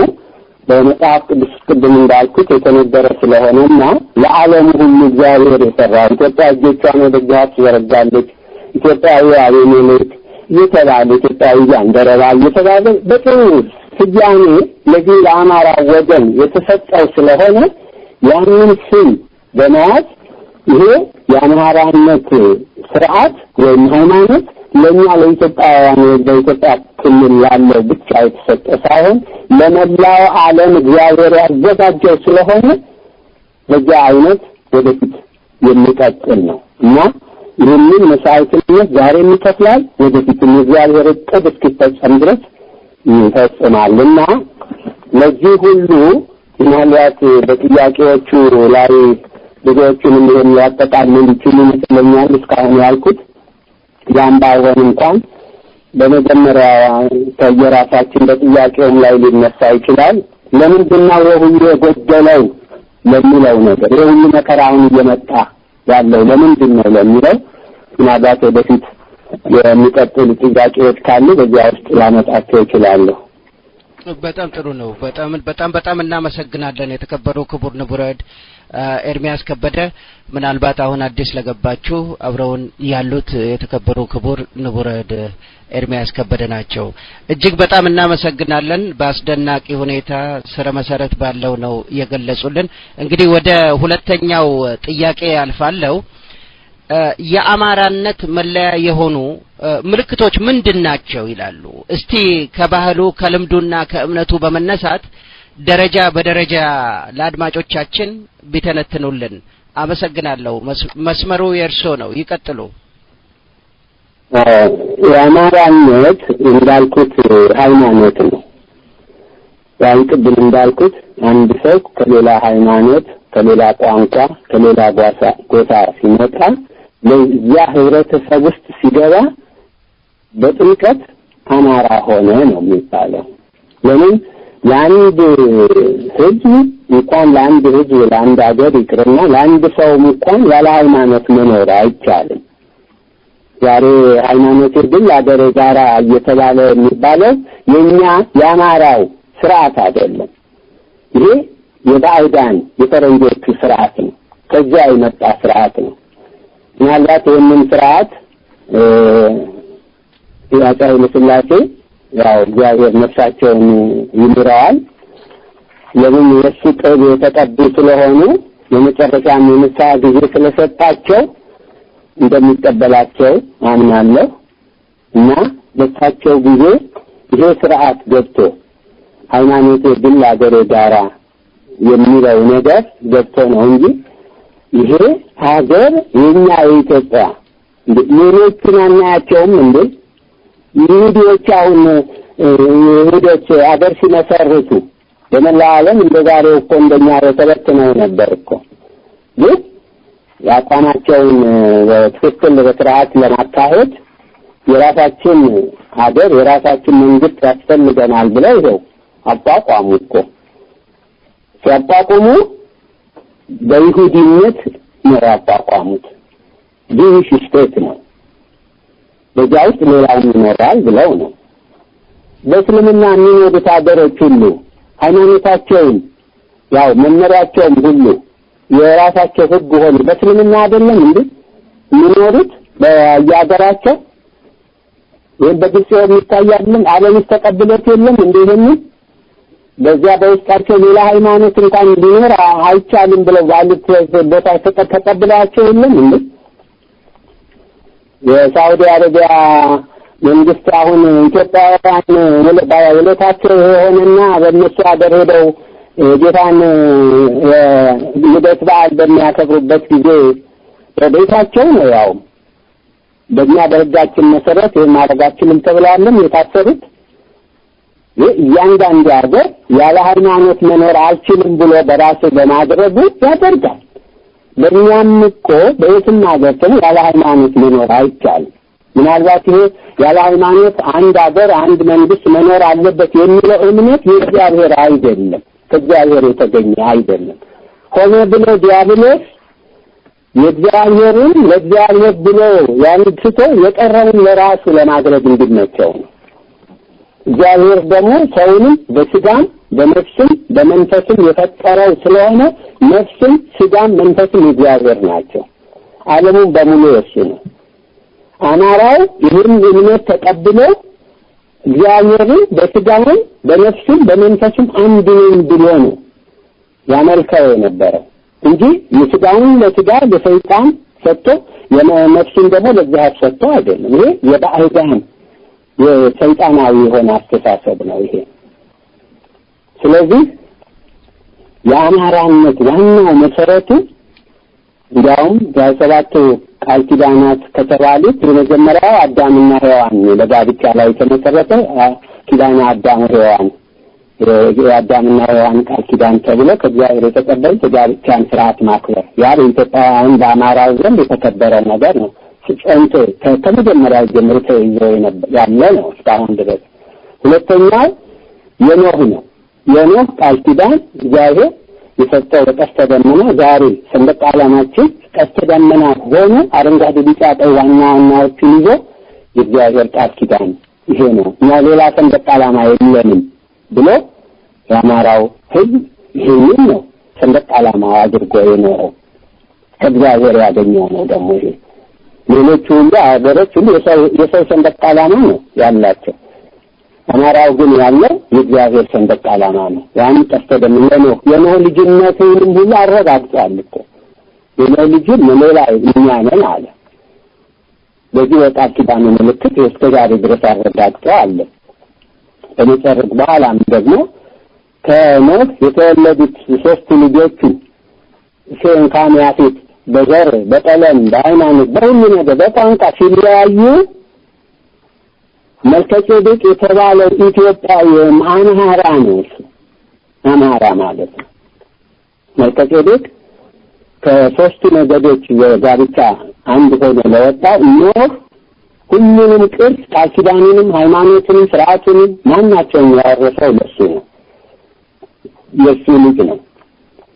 Speaker 2: በመጽሐፍ ቅዱስ ቅድም እንዳልኩት የተነገረ ስለሆነና ለዓለም ሁሉ እግዚአብሔር የሰራው ኢትዮጵያ እጆቿን ወደ እግዚአብሔር ትዘረጋለች፣ ኢትዮጵያዊ አቤሜሌክ የተባለ ኢትዮጵያዊ ጃንደረባ የተባለ በጥሩ ስያሜ ለዚህ ለአማራ ወገን የተሰጠው ስለሆነ ያንን ስም በመያዝ ይሄ የአማራነት ስርዓት ወይም ሃይማኖት ለኛ ለኢትዮጵያውያን በኢትዮጵያ ክልል ያለው ብቻ የተሰጠ ሳይሆን ለመላው ዓለም እግዚአብሔር ያዘጋጀው ስለሆነ በዚያ አይነት ወደፊት የሚቀጥል ነው እና ይህንን መስዋዕትነት ዛሬም ይከፍላል፣ ወደፊትም እግዚአብሔር ዕቅድ እስኪፈጸም ድረስ ይፈጽማልና ለዚህ ሁሉ ምናልባት በጥያቄዎቹ ላይ ብዙዎቹንም የሚያጠቃልል ይችላል ይመስለኛል እስካሁን ያልኩት። ያን ባይሆን እንኳን በመጀመሪያ ከየራሳችን በጥያቄውም ላይ ሊነሳ ይችላል። ለምንድን ነው ሁሉ የጎደለው ለሚለው ነገር የሁሉ መከራውን እየመጣ ያለው ለምንድን ነው ለሚለው ምናልባት ወደፊት የሚቀጥሉ ጥያቄዎች ካሉ በዚያ ውስጥ ላመጣቸው እችላለሁ።
Speaker 1: በጣም ጥሩ ነው። በጣም እናመሰግናለን። የተከበሩ ክቡር ንቡረድ ኤርሚያስ ከበደ፣ ምናልባት አሁን አዲስ ለገባችሁ አብረውን ያሉት የተከበሩ ክቡር ንቡረድ ኤርሚያስ ከበደ ናቸው። እጅግ በጣም እናመሰግናለን። በአስደናቂ ሁኔታ ስረ መሰረት ባለው ነው የገለጹልን። እንግዲህ ወደ ሁለተኛው ጥያቄ ያልፋለሁ። የአማራነት መለያ የሆኑ ምልክቶች ምንድናቸው ይላሉ? እስቲ ከባህሉ ከልምዱና ከእምነቱ በመነሳት ደረጃ በደረጃ ለአድማጮቻችን ቢተነትኑልን። አመሰግናለሁ። መስመሩ የእርሶ ነው፣ ይቀጥሉ።
Speaker 2: የአማራነት እንዳልኩት ሃይማኖት ነው። ያን ቅድም እንዳልኩት አንድ ሰው ከሌላ ሃይማኖት፣ ከሌላ ቋንቋ፣ ከሌላ ጎሳ ሲመጣ ለዚያ ህብረተሰብ ውስጥ ሲገባ በጥልቀት አማራ ሆነ ነው የሚባለው። ለምን ለአንድ ህዝብ እንኳን ለአንድ ህዝብ ለአንድ ሀገር ይቅርና ለአንድ ሰው እንኳን ያለ ሃይማኖት መኖር አይቻልም። ዛሬ ሃይማኖት ግን ለአገር ጋራ እየተባለ የሚባለው የኛ የአማራው ስርዓት አይደለም። ይሄ የባዕዳን የፈረንጆቹ ስርዓት ነው። ከዚያ የመጣ ስርዓት ነው። ምናልባት ይህንን ስርዓት የአፄ ኃይለ ሥላሴ ያው እግዚአብሔር ነፍሳቸውን ይምረዋል ለምን የሱ ቅርብ የተቀዱ ስለሆኑ የመጨረሻም የንስሐ ጊዜ ስለሰጣቸው እንደሚቀበላቸው አምናለሁ እና በሳቸው ጊዜ ይሄ ስርዓት ገብቶ ሃይማኖት ግን ለአገሬ ጋራ የሚለው ነገር ገብቶ ነው እንጂ ይሄ ሀገር የኛ የኢትዮጵያ ሌሎችን አናያቸውም እንዴ? ይሁዶች አሁን ይሁዶች ሀገር ሲመሰርቱ በመላው ዓለም እንደዛሬው እኮ እንደኛ ተበትነው ነበር እኮ። ግን ያቋማቸውን በትክክል በስርዓት ለማካሄድ የራሳችን ሀገር የራሳችን መንግስት ያስፈልገናል ብለው ይኸው አቋቋሙ እኮ። ሲያቋቁሙ በይሁዲነት ነው ያቋቋሙት። ጂዊሽ ስቴት ነው። በዚያ ውስጥ ሌላው ይኖራል ብለው ነው። በእስልምና የሚኖሩት ሀገሮች ሁሉ ሃይማኖታቸውን ያው መመሪያቸውን ሁሉ የራሳቸው ህግ ሆኖ በእስልምና አይደለም እንዴ የሚኖሩት በየሀገራቸው? ይሄን በግልጽ የሚታያልን ዓለም ተቀብሎት የለም እንዴ? ይሄንን በዚያ በውስጣቸው ሌላ ሃይማኖት እንኳን ሊኖር አይቻልም ብለው ባሉት ቦታ ተቀብለዋቸው የለም እንዴ? የሳውዲ አረቢያ መንግስት አሁን ኢትዮጵያውያን ወለታቸው የሆነና በእነሱ ሀገር ሄደው ጌታን ልደት በዓል በሚያከብሩበት ጊዜ በቤታቸው ነው ያው በእኛ በህጋችን መሰረት የማረጋችንም ተብለዋልም የታሰሩት። እያንዳንዱ ሀገር ያለ ሃይማኖት መኖር አልችልም ብሎ በራሱ በማድረጉ ያደርጋል። በእኛም እኮ በየትም ሀገር ያለ ሃይማኖት መኖር አይቻልም። ምናልባት ይሄ ያለ ሃይማኖት አንድ ሀገር አንድ መንግስት መኖር አለበት የሚለው እምነት የእግዚአብሔር አይደለም፣ ከእግዚአብሔር የተገኘ አይደለም። ሆነ ብሎ ዲያብሎስ የእግዚአብሔርን ለእግዚአብሔር ብሎ ያንስቶ የቀረውን ለራሱ ለማድረግ እንዲመቸው ነው። እግዚአብሔር ደግሞ ሰውንም በስጋም በነፍስም በመንፈስም የፈጠረው ስለሆነ ነፍስም ስጋም መንፈስም እግዚአብሔር ናቸው። ዓለሙን በሙሉ የሱ ነው። አማራው ይህን እምነት ተቀብሎ እግዚአብሔርን በስጋም በነፍስም በመንፈስም አንድ ነኝ ብሎ ነው ያመልከው የነበረው እንጂ የስጋውን ለስጋ ለሰይጣን ሰጥቶ የነፍስን ደግሞ ለእግዚአብሔር ሰጥቶ አይደለም። ይሄ የባዕዳን የሰይጣናዊ የሆነ አስተሳሰብ ነው ይሄ። ስለዚህ የአማራነት ዋናው መሰረቱ እንዲያውም በሰባቱ ቃል ኪዳናት ከተባሉት የመጀመሪያው አዳምና ሔዋን ለጋብቻ ላይ የተመሰረተ ኪዳነ አዳም ሔዋን የአዳምና ሔዋን ቃል ኪዳን ተብሎ ከእግዚአብሔር የተቀበሉት የጋብቻን ስርዓት ማክበር ያ በኢትዮጵያውያን በአማራው ዘንድ የተከበረ ነገር ነው። ጸንቶ ከመጀመሪያው ጀምሮ ተይዞ ያለ ነው እስካሁን ድረስ። ሁለተኛው የኖህ ነው። የኖህ ቃል ኪዳን እግዚአብሔር የሰጠው በቀስተ ደመና ዛሬ ሰንደቅ ዓላማችን ቀስተ ደመና ሆኖ አረንጓዴ ቢጫ ቀይ ዋናዎቹን ይዞ የእግዚአብሔር ቃል ኪዳን ይሄ ነው እና ሌላ ሰንደቅ ዓላማ የለንም ብሎ የአማራው ሕዝብ ይሄንን ነው ሰንደቅ ዓላማ አድርጎ የኖረው ከእግዚአብሔር ያገኘው ነው። ደግሞ ይሄ ሌሎቹ ሁሉ አገሮች ሁሉ የሰው ሰንደቅ ዓላማ ነው ያላቸው። አማራው ግን ያለው የእግዚአብሔር ሰንደቅ ዓላማ ነው። ያን ቀስተ ደመና ነው የኖህ ልጅነቱንም ሁሉ አረጋግጧል እኮ የኖህ ልጅን ሌላ እኛ ነን አለ። በዚህ ወጣት ኪዳኑ ምልክት እስከ ዛሬ ድረስ አረጋግጧል። በመጨረሻ በኋላም ደግሞ ከኖህ የተወለዱት ሶስት ልጆቹ ሴም ካም ያፌት በዘር በቀለም በሃይማኖት በሁሉ ነገር በቋንቋ ሲለያዩ መልከጼዴቅ የተባለው ኢትዮጵያዊ አምሃራ ነው። አምሃራ ማለት ነው። መልከጼዴቅ ከሶስቱ ነገዶች የጋብቻ አንድ ሆኖ ለወጣው ኖህ ሁሉንም ቅርስ ቃል ኪዳኑንም ሃይማኖቱንም ስርዓቱንም ማናቸውን ያወረሰው ለሱ ነው። የሱ ልጅ ነው።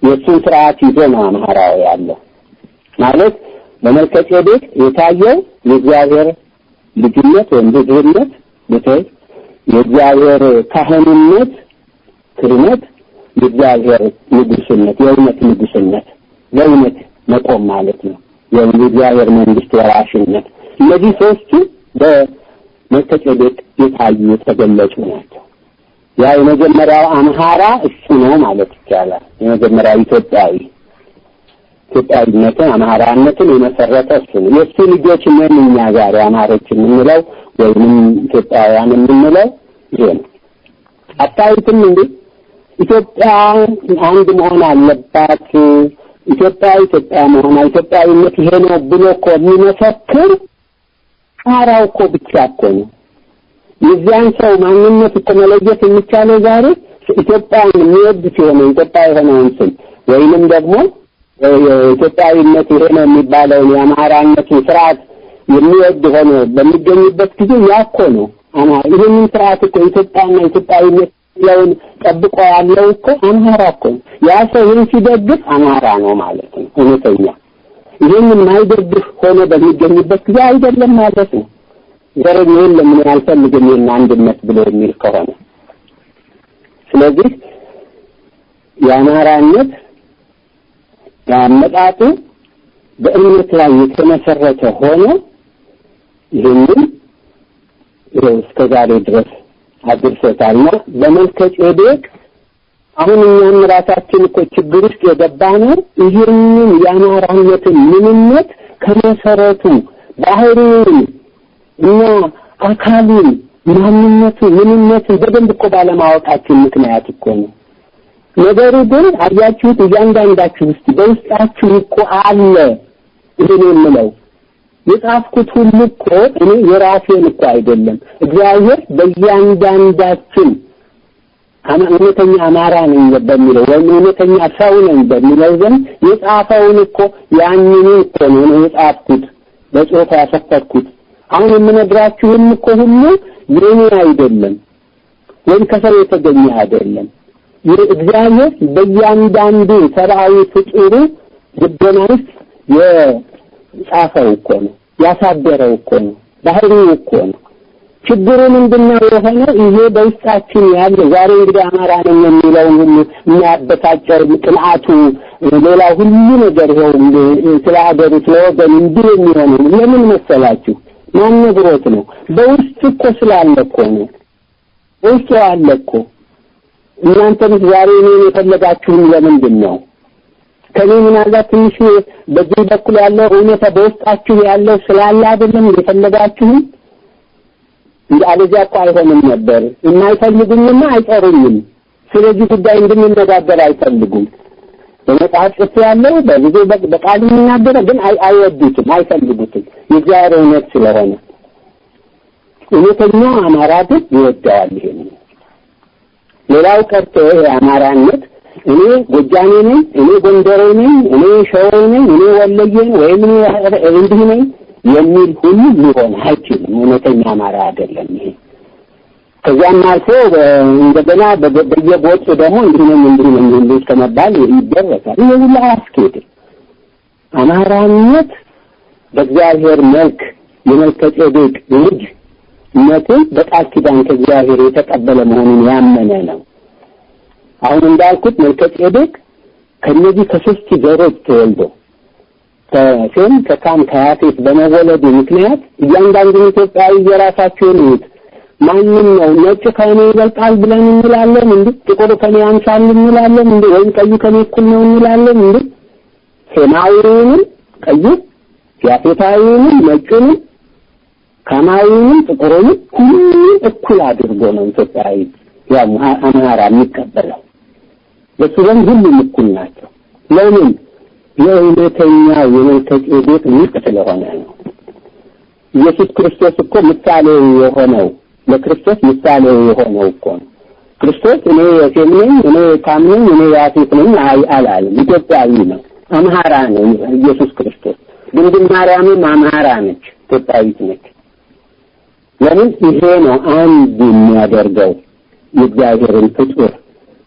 Speaker 2: የሱን ስርዓት ይዞ ነው አምሃራው ያለው ማለት በመልከጼዴቅ የታየው የእግዚአብሔር ልጅነት ወይም ልጅነት በተለይ የእግዚአብሔር ካህንነት ክህነት የእግዚአብሔር ንጉስነት የእውነት ንጉስነት የእውነት መቆም ማለት ነው። የእግዚአብሔር መንግስት ወራሽነት እነዚህ ሶስቱ በመልከጼዴቅ የታዩ የተገለጹ ናቸው። ያ የመጀመሪያው አምሃራ እሱ ነው ማለት ይቻላል። የመጀመሪያው ኢትዮጵያዊነትን አማራነትን የመሰረተ እሱ ነው። የእሱ ልጆች ነን እኛ ዛሬ አማሮች የምንለው ወይም ኢትዮጵያውያን የምንለው ይሄ ነው። አታዩትም እንዴ? ኢትዮጵያ አንድ መሆን አለባት፣ ኢትዮጵያ መሆን ኢትዮጵያዊነት ይሄ ነው ብሎ እኮ የሚመሰክር አማራው እኮ ብቻ እኮ ነው። የዚያን ሰው ማንነት እኮ መለየት የሚቻለው ዛሬ ኢትዮጵያን የሚወድ ሲሆን ኢትዮጵያ የሆነውን ስም ወይንም ደግሞ የኢትዮጵያዊነት ይሄ ነው የሚባለውን የአማራነትን ስርዓት የሚወድ ሆኖ በሚገኝበት ጊዜ ያኮ ነው አማራ ይሄንን ስርዓት እኮ ኢትዮጵያና ኢትዮጵያዊነት ያውን ጠብቆ ያለው እኮ አማራ እኮ ያ ሰው ይሄን ሲደግፍ አማራ ነው ማለት ነው። እውነተኛ ይሄንን ማይደግፍ ሆኖ በሚገኝበት ጊዜ አይደለም ማለት ነው። ዘረኝን ለምን አልፈልግም አንድነት ብሎ የሚል ከሆነ ስለዚህ የአማራነት ያመጣጡ በእምነት ላይ የተመሰረተ ሆኖ ይህንን እስከ ዛሬ ድረስ አድርሶታልና በመልከጼዴቅ አሁን እኛም ራሳችን እኮ ችግር ውስጥ የገባነው ይህንን የአማራነትን ምንነት ከመሰረቱ ባህሪውን እና አካሉን ማንነቱን ምንነቱን በደንብ እኮ ባለማወቃችን ምክንያት እኮ ነው። ነገሩ ግን አያችሁት እያንዳንዳችሁ ውስጥ በውስጣችሁ እኮ አለ። ይሄን የምለው የጻፍኩት ሁሉ እኮ እኔ የራሴን እኮ አይደለም። እግዚአብሔር በእያንዳንዳችን እውነተኛ አማራ ነኝ በሚለው ወይም እውነተኛ ሰው ነኝ በሚለው ዘንድ የጻፈውን እኮ ያንኑ እኮ ነው የጻፍኩት በጽሑፍ ያሰፈርኩት። አሁን የምነግራችሁም እኮ ሁሉ የኔ አይደለም ወይም ከሰው የተገኘ አይደለም። የእግዚአብሔር በእያንዳንዱ ሰብአዊ ፍጡር ልቦና ውስጥ የጻፈው እኮ ነው ያሳደረው እኮ ነው ባህሪው እኮ ነው። ችግሩ ምንድነው የሆነው? ይሄ በውስጣችን ያለ ዛሬ እንግዲህ አማራ ነኝ የሚለው ሁሉ የሚያበሳጨው ቅንዓቱ ሌላ ሁሉ ነገር ይኸው ስለ ሀገሩ ስለ ወገን እንዲህ የሚሆነው ለምን መሰላችሁ? ማን ነግሮት ነው? በውስጥ እኮ ስላለ እኮ ነው። ውስጥ ያለ እኮ እናንተም ዛሬ እኔን የፈለጋችሁኝ ለምንድን ነው? ከኔ ምናልባት ትንሽ በዚህ በኩል ያለው እውነታ በውስጣችሁ ያለው ስላለ አይደለም የፈለጋችሁኝ? አለዚያ እኮ አይሆንም ነበር። የማይፈልጉኝና አይጠሩኝም። ስለዚህ ጉዳይ እንድንነጋገር አይፈልጉም። በመጽሐፍ ጽሑፍ ያለው በብዙ በቃል የሚናገረው ግን አይወዱትም፣ አይፈልጉትም። የእግዚአብሔር እውነት ስለሆነ እውነተኛ አማራ ግን ይወደዋል። ይሄን ሌላው ቀርቶ የአማራነት እኔ ጎጃሜ ነኝ፣ እኔ ጎንደሬ ነኝ፣ እኔ ሸዋ ነኝ፣ እኔ ወለየ ወይም እንዲህ ነኝ የሚል ሁሉ ሊሆን አይችልም። እውነተኛ አማራ አይደለም ይሄ። ከዚያም አልፎ እንደገና በየቦቱ ደግሞ እንዲህ ከመባል ይደረሳል። ይሄ ሁሉ አያስኬድም። አማራነት በእግዚአብሔር መልክ የመልከጼዴቅ ልጅ ነትን በቃል ኪዳን ከእግዚአብሔር የተቀበለ መሆኑን ያመነ ነው። አሁን እንዳልኩት መልከጼዴቅ ከነዚህ ከሶስት ዘሮች ተወልዶ ከሴም ከካም ከያፌት በመወለዱ ምክንያት እያንዳንዱ ኢትዮጵያዊ የራሳቸውን ሕይወት ማንም ነው ነጭ ከኔ ይበልጣል ብለን እንላለን እንዴ? ጥቁር ከኔ ያንሳል እንላለን እንዴ? ወይም ቀዩ ከኔ እኩል ነው እንላለን እንዴ? ሴማዊውንም ቀዩ ያፌታዊውንም ነጩንም ካማዊውንም ጥቁሩንም ሁሉም እኩል አድርጎ ነው ኢትዮጵያዊ ያው አማራ የሚቀበለው። በሱረን ሁሉም እኩል ናቸው። ለምን? የእውነተኛው የመልከጼዴቅ ልጅ ስለሆነ ነው። ኢየሱስ ክርስቶስ እኮ ምሳሌ የሆነው ለክርስቶስ ምሳሌ የሆነው እኮ ነው። ክርስቶስ እኔ የሴም ነኝ፣ እኔ ካም ነኝ፣ እኔ ያፌት ነኝ አላለም። ኢትዮጵያዊ ነው፣ አማራ ነው ኢየሱስ ክርስቶስ። ድንግል ማርያምም አማራ ነች፣ ኢትዮጵያዊት ነች። ለምን? ይሄ ነው አንድ የሚያደርገው የእግዚአብሔርን ፍጡር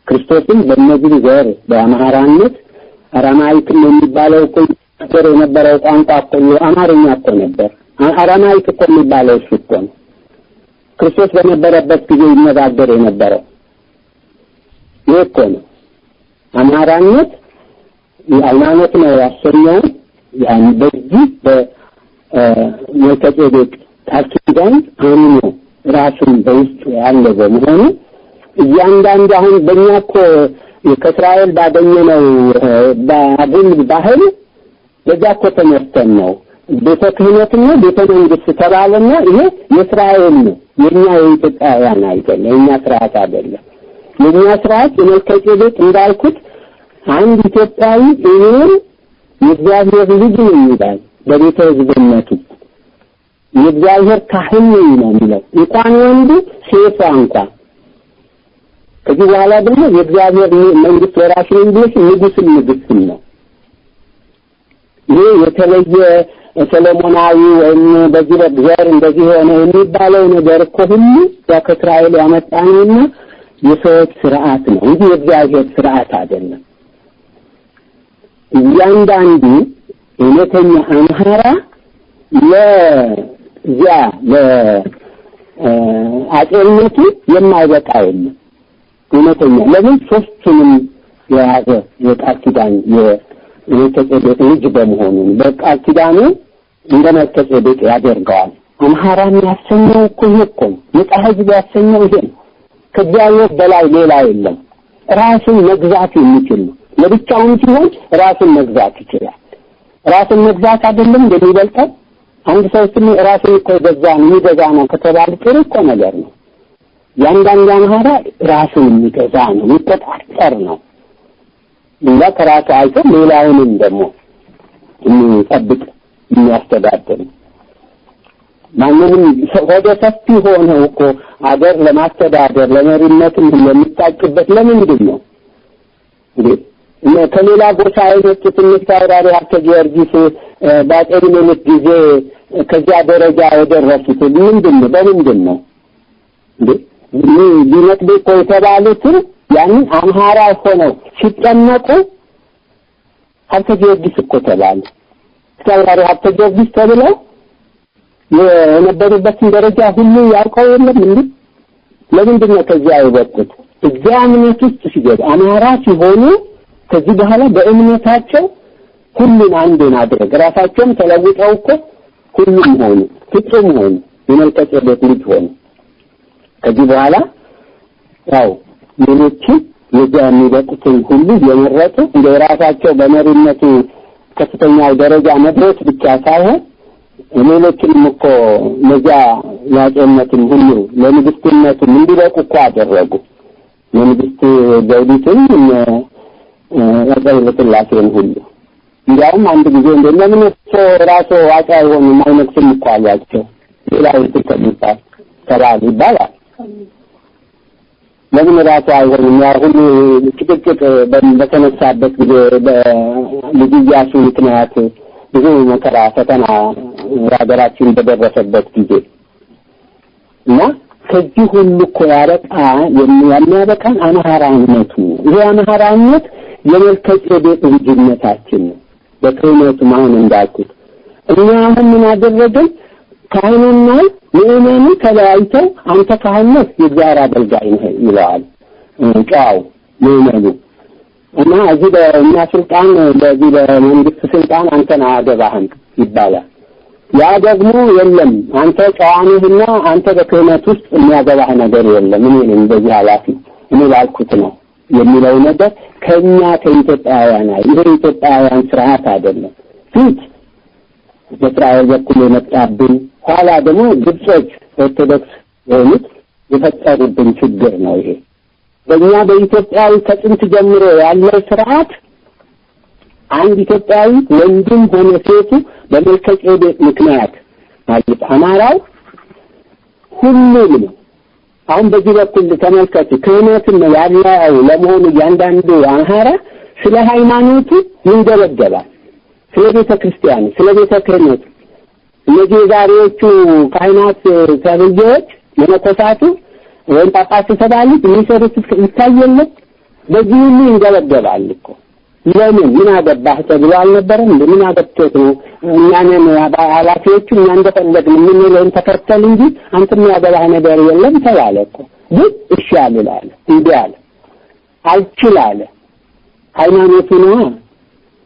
Speaker 2: ክርስቶስን በእነዚህ ዘር በአማራነት አራማይክም የሚባለው እኮ የነበረው ቋንቋ እኮ አማርኛ እኮ ነበር። አራማይክ እኮ የሚባለው እሱ እኮ ነው። ክርስቶስ በነበረበት ጊዜ ይነጋገር የነበረው ይሄ እኮ ነው። አማራነት የሃይማኖት ነው ያሰኘው። ያን በዚህ በመልከጼዴቅ ቃል ኪዳን አምኖ ራሱን በውስጡ ያለ በመሆኑ እያንዳንዱ አሁን በእኛ እኮ ከእስራኤል ባገኘነው ባቡል ባህል በዛ እኮ ተመስተን ነው ቤተ ክህነትና ቤተ መንግስት ተባለና ይሄ የእስራኤል ነው፣ የኛ የኢትዮጵያውያን አይደለም፣ የኛ ስርዓት አይደለም። የኛ ስርዓት የመልከጼዴቅ እንዳልኩት አንድ ኢትዮጵያዊ ይሄ የእግዚአብሔር ልጅ ነው ይላል በቤተ ሕዝብነቱ። የእግዚአብሔር ካህን ነው የሚለው እንኳን ወንዱ ሴቷ እንኳን። ከዚህ በኋላ ደግሞ የእግዚአብሔር መንግስት ወራሽ ነው እንጂ ንጉስ ነው። ይሄ የተለየ ሰሎሞናዊ ወይም በዚህ በዘር እንደዚህ ሆነ የሚባለው ነገር እኮ ሁሉ ከእስራኤል ያመጣነውና የሰዎች ስርዓት ነው እንጂ የእግዚአብሔር ስርዓት አይደለም። እያንዳንዱ እውነተኛ አማራ ለዚያ ለአጤነቱ የማይበቃ የለም። እውነተኛ ለምን ሶስቱንም የያዘ የቃል ኪዳን የመልከጼዴቅ ልጅ በመሆኑ በቃል ኪዳኑ እንደ መልከጼዴቅ ያደርገዋል። አማራን ያሰኘው እኮ ይሄ እኮ ነው። የሕዝብ ያሰኘው ይሄ ነው። ከእግዚአብሔር በላይ ሌላ የለም። ራሱን መግዛት የሚችል ነው። ለብቻውን ሲሆን ራሱን መግዛት ይችላል። ራሱን መግዛት አይደለም እንደሚበልጠው አንድ ሰው ሲል ራሱን እኮ የሚገዛ ነው ከተባለ ጥሩ እኮ ነገር ነው። ያንዳንዱ አማራ ራሱን የሚገዛ ነው፣ የሚቆጣጠር ነው። እንዳ ከራሱ አይቶ ሌላውንም ደግሞ የሚጠብቅ የሚያስተዳድር ማንንም ወደ ሰፊ ሆነው እኮ አገር ለማስተዳደር ለመሪነትም የሚታጭበት ለምንድን ነው እንዴ? ከሌላ ጎሳ አይነቱት ምሳራሪ ሀብተ ጊዮርጊስ በአፄ ምኒልክ ጊዜ ከዚያ ደረጃ የደረሱት ምንድን ነው? በምንድን ነው እንዴ? ሊነጥብ እኮ የተባሉት ያንን አምሃራ ሆነው ሲጠመቁ ሀብተ ጊዮርጊስ እኮ ተባሉ። ምሳራሪ ሀብተ ጊዮርጊስ ተብለው የነበሩበትን ደረጃ ሁሉ ያውቀው የለም እንዴ? ለምንድን ነው ከዚያ የወጡት? እዚያ እምነት ውስጥ ሲገቡ አማራ ሲሆኑ ከዚህ በኋላ በእምነታቸው ሁሉን አንዱን አድርገው ራሳቸውም ተለውጠው እኮ ሁሉም ሆኑ፣ ፍጹም ሆኑ፣ የመልከጼዴቅ ልጅ ሆኑ። ከዚህ በኋላ ያው ሌሎች የዚያ የሚበቁትን ሁሉ የመረጡ እንደ ራሳቸው በመሪነቱ ከፍተኛው ደረጃ መድረስ ብቻ ሳይሆን ሌሎችንም እኮ ለዚያ ያጨነትን ሁሉ ለንግስትነቱ እንዲበቁ እኮ አደረጉ። የንግስት ዘውዲቱን ያቀርብላቸውን ሁሉ እንዲያውም አንድ ጊዜ እንደምን ራሱ አጫ የሆኑ ማይነክስም እኮ አሏቸው። ሌላው ተከሚባል ተባለ ይባላል። ለምን ራሱ አይሆንም? ያ ሁሉ ጭቅጭቅ በተነሳበት ጊዜ በልጅ ኢያሱ ምክንያት ብዙ መከራ ፈተና ሀገራችን በደረሰበት ጊዜ እና ከዚህ ሁሉ እኮ የሚያበቃን አማራነቱ ይሄ አማራነት የመልከጼዴቅ ልጅነታችን ነው። በክህነቱ ማን እንዳልኩት እኛ አሁን ምን አደረግን? ካህኑና ምእመኑ ተለያይተው አንተ ካህን ነህ የእግዚአብሔር አገልጋይ ነህ ይለዋል ጫው ምእመኑ እና እዚህ በእኛ ስልጣን በዚህ በመንግስት ስልጣን አንተን አያገባህም ይባላል። ያ ደግሞ የለም አንተ ጨዋ ነህና አንተ በክህነት ውስጥ የሚያገባህ ነገር የለም እኔ ነኝ በዚህ ኃላፊ እኔ ባልኩት ነው የሚለው ነገር ከኛ ከኢትዮጵያውያን ይሄ ኢትዮጵያውያን ስርዓት አይደለም። ፊት በእስራኤል በኩል የመጣብን ኋላ ደግሞ ግብጾች ኦርቶዶክስ የሆኑት የፈጠሩብን ችግር ነው ይሄ። በእኛ በኢትዮጵያዊ ከጥንት ጀምሮ ያለው ስርዓት አንድ ኢትዮጵያዊ ወንድም ሆነ ሴቱ በመልከጼዴቅ ምክንያት ማለት አማራው ሁሉም ነው። አሁን በዚህ በኩል ተመልከቱ ክህነትን ያለው ለመሆኑ ያንዳንዱ አማራ ስለ ሃይማኖቱ ይንገበገባል፣ ስለ ቤተ ክርስቲያን፣ ስለ ቤተ ክህነት እነዚህ ዛሬዎቹ ካህናት ተብዬዎች መነኮሳቱ ወይም ጳጳስ ተባሉት የሚሰሩት ይታየለ በዚህ ሁሉ ይንገበገባል እኮ። ለምን ምን አገባህ ተብሎ አልነበረም? ምን አገባህ ነው? እኛንን ኃላፊዎቹ እኛ እንደፈለግን የምንለውን ተከተል እንጂ አንተም ያገባህ ነገር የለም ተባለ እኮ። ግን እሺ አልላለ እንዴ አለ አልችላለ ሃይማኖቱ ነው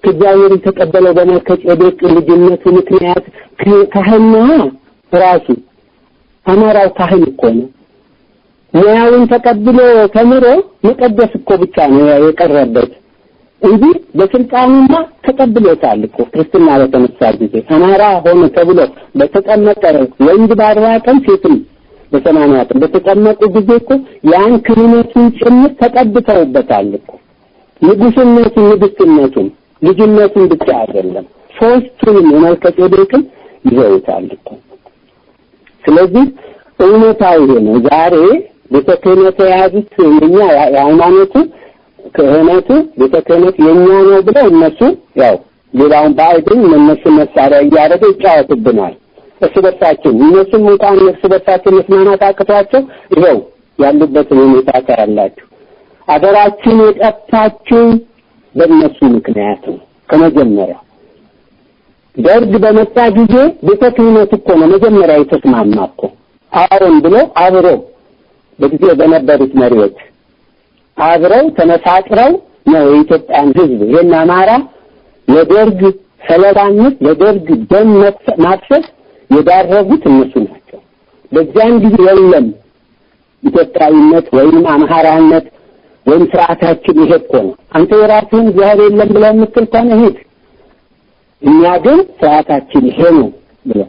Speaker 2: ከእግዚአብሔር የተቀበለው በመልከጼዴቅ ልጅነቱ ምክንያት ካህን ራሱ አማራው ካህን እኮ ነው። ሙያውን ተቀብሎ ተምሮ መቀደስ እኮ ብቻ ነው የቀረበት እንጂ በስልጣኑማ ተቀብሎታል እኮ። ክርስትና በተነሳ ጊዜ አማራ ሆነ ተብሎ በተቀመጠ ወንድ ባርባ ቀን ሴትም በሰማንያ ቀን በተቀመጡ ጊዜ እኮ ያን ክህነቱን ጭምር ተቀብተውበታል እኮ። ንጉስነቱን ንግስትነቱን ልጅነቱን ብቻ አይደለም ሶስቱንም የመልከጼዴቅን ይዘውታል እኮ። ስለዚህ እውነታው ነው ዛሬ ቤተ ክህነት የያዙት የኛ የሃይማኖቱ ክህነቱ ቤተ ክህነት የኛ ነው ብለው እነሱ ያው ሌላውን ባይድን እነሱ መሳሪያ እያደረገ ይጫወቱብናል እርስ በርሳችን። እነሱም እንኳን እርስ በርሳችን መስማማት አቅቷቸው ይኸው ያሉበት ሁኔታ ታያላችሁ። አገራችን የጠፋችው በእነሱ ምክንያት ነው። ከመጀመሪያ ደርግ በመጣ ጊዜ ቤተ ክህነት እኮ ነው መጀመሪያ የተስማማ እኮ አሁን ብሎ አብሮ በጊዜ በነበሩት መሪዎች አብረው ተመሳጥረው ነው የኢትዮጵያን ሕዝብ ይሄን አማራ ለደርግ ሰለባነት ለደርግ ደም ማፍሰስ የዳረጉት እነሱ ናቸው። በዚያን ጊዜ የለም ኢትዮጵያዊነት ወይም አማራነት ወይም ስርዓታችን ይሄ እኮ ነው አንተ የራስህን እግዚአብሔር የለም ብለህ የምትል ከሆነ ሂድ እኛ ግን ስርዓታችን ይሄ ነው ብለው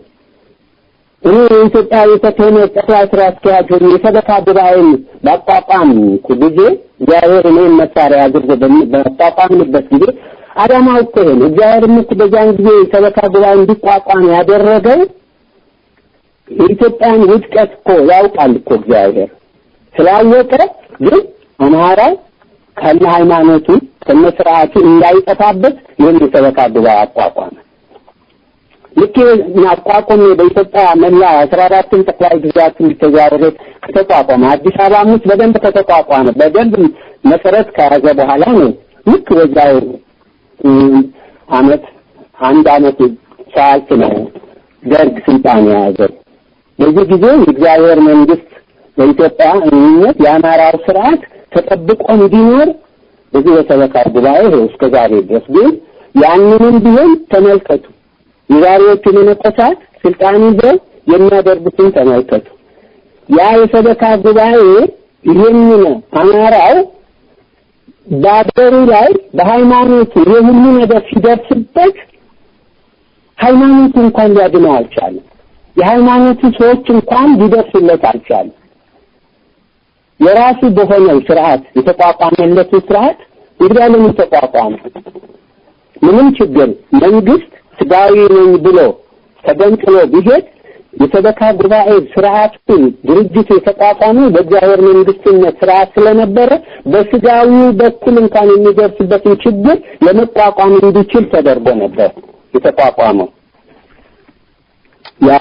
Speaker 2: የኢትዮጵያ የተከነት ጠቅላይ ስራ አስኪያጅ የሰበካ ጉባኤን ባቋቋም ጊዜ እግዚአብሔር እኔን መሳሪያ አድርጎ ባቋቋምበት ጊዜ አዳማው እኮ ነው። እግዚአብሔር በዛን ጊዜ የሰበካ ጉባኤ እንዲቋቋም ያደረገው የኢትዮጵያን ውድቀት እኮ ያውቃል እኮ እግዚአብሔር ስላወቀ ግን አማራ ከነ ሃይማኖቱ ከነ ስርዓቱ እንዳይጠፋበት ይህን የሰበካ ጉባኤ አቋቋመ። ልክ ያቋቋመ በኢትዮጵያ መላ 14 ጠቅላይ ግዛት እንዲተዛወረ ከተቋቋመ አዲስ አበባ ውስጥ በደንብ ከተቋቋመ በደንብ መሰረት ከያዘ በኋላ ነው ልክ በዛው አንድ አመት ሳልት ነው ደርግ ስልጣን የያዘው። በዚህ ጊዜ የእግዚአብሔር መንግስት በኢትዮጵያ እምነት የአማራው ስርዓት ተጠብቆ እንዲኖር በዚህ የሰበካ ጉባኤ እስከ ዛሬ ድረስ ግን ያንንም ቢሆን ተመልከቱ። የዛሬዎቹ መነኮሳት ስልጣን ይዘው የሚያደርጉትን ተመልከቱ። ያ የሰበካ ጉባኤ ይሄንን አማራው ባደሩ ላይ በሃይማኖቱ የሁሉ ነገር ሲደርስበት ሃይማኖቱ እንኳን ሊያድነው አልቻለም። የሃይማኖቱ ሰዎች እንኳን ሊደርሱለት አልቻለም። የራሱ በሆነው ስርዓት የተቋቋመለት ስርዓት ይግዳልን ተቋቋመ። ምንም ችግር መንግስት ስጋዊ ነኝ ብሎ ተገንጥሎ ቢሄድ የሰበካ ጉባኤ ስርዓቱ ድርጅት የተቋቋመ በእግዚአብሔር መንግስትነት ስርዓት ስለነበረ በስጋዊ በኩል እንኳን የሚደርስበትን ችግር ለመቋቋም እንዲችል ተደርጎ ነበር የተቋቋመው። ያ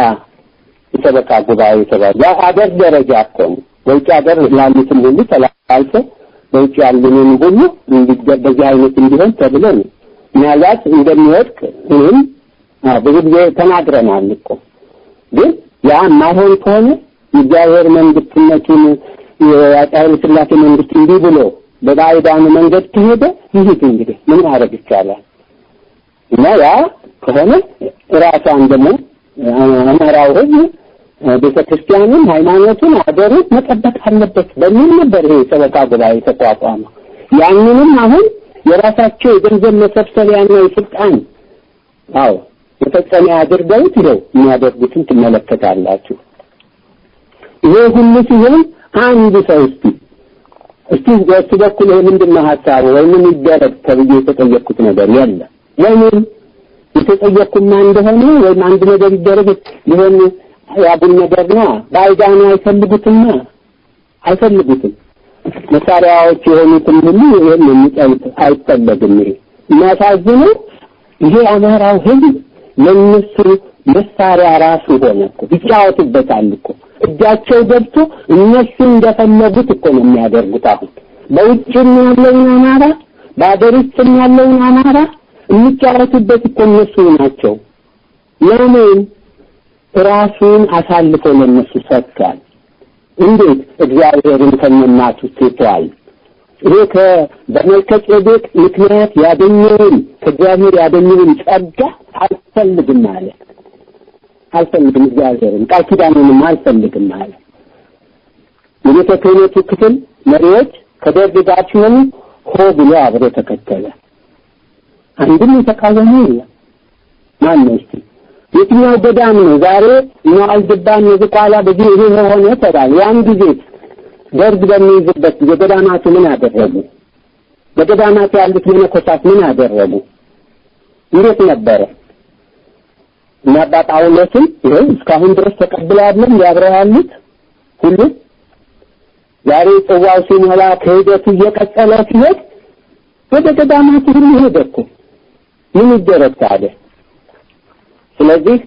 Speaker 2: የሰበካ ጉባኤ ተባለ። አገር ደረጃ እኮ ነው። በውጭ ሀገር ላሉትም ሁሉ ተላልፎ በውጭ ያሉንን ሁሉ በዚህ አይነት እንዲሆን ተብሎ ነው። ምናልባት እንደሚወድቅ ይህም ብዙ ጊዜ ተናግረናል እኮ። ግን ያ ማይሆን ከሆነ የእግዚአብሔር መንግስትነቱን የአፄ ሥላሴ መንግስት እንዲህ ብሎ በባዕዳን መንገድ ከሄደ ይሄድ እንግዲህ ምን ማድረግ ይቻላል? እና ያ ከሆነ ራሷን ደግሞ አማራው ህዝብ ቤተክርስቲያኑን ሃይማኖቱን አገሩን መጠበቅ አለበት በሚል ነበር ይሄ ሰበካ ጉባኤ ተቋቋመው። ያንንም አሁን የራሳቸው የገንዘብ መሰብሰቢያና የስልጣን መፈጸሚያ አድርገውት ነው የሚያደርጉትን ትመለከታላችሁ። ይሄ ሁሉ ሲሆን አንድ ሰው እስቲ በሱ በኩል ምንድነው ሐሳቡ ወይ ምን ይደረግ ተብዬ የተጠየቅኩት ነገር የለም። ለምን የተጠየቅኩማ እንደሆነ ወይ አንድ ነገር ይደረግ ሊሆን ያቡን ነገር ነው። ባይዳኑ አይፈልጉትም። መሳሪያዎች የሆኑትን ሁሉ ይሄን የሚጠልቅ አይፈለግም። የሚያሳዝነው ይሄ አማራው ህዝብ ለነሱ መሳሪያ ራሱ ሆነ እኮ ይጫወቱበታል እኮ እጃቸው ገብቶ እነሱ እንደፈለጉት እኮ ነው የሚያደርጉት። አሁን በውጭም ያለውን አማራ በአገር ውስጥም ያለውን አማራ የሚጫወቱበት እኮ እነሱ ናቸው። ለምን ራሱን አሳልፎ ለነሱ ሰጥቷል? እንዴት እግዚአብሔርን ከመናቱ ትቷል? ይሄ በመልከጼዴቅ ምክንያት ያገኘውን ከእግዚአብሔር ያገኘውን ጸጋ አልፈልግም ማለት አልፈልግም፣ እግዚአብሔርን ቃል ኪዳኑንም አልፈልግም ማለት። የቤተ ክህነቱ ክፍል መሪዎች ከደርግ ጋር ሲሆኑ ሆ ብሎ አብሮ ተከተለ። አንድም የተቃወሙ የለም። ማን ነው እስቲ? የትኛው ገዳም ነው ዛሬ ነው ዝቋላ በዚህ ይሄ ሆነ ተባለ? ያን ጊዜ ደርግ በሚይዝበት የገዳማቱ ምን አደረጉ? በገዳማቱ ያሉት መነኮሳት ምን አደረጉ? እንዴት ነበረ? እና ጳውሎስን ይሄ እስካሁን ድረስ ተቀብለዋል ያብራራሉት ሁሉ ዛሬ ጽዋው ሲሞላ ከሄደቱ እየቀጠለ ሲሄድ ወደ ገዳማቱ ሁሉ ሄደኩ። ምን ይደረግ ታዲያ? ስለዚህ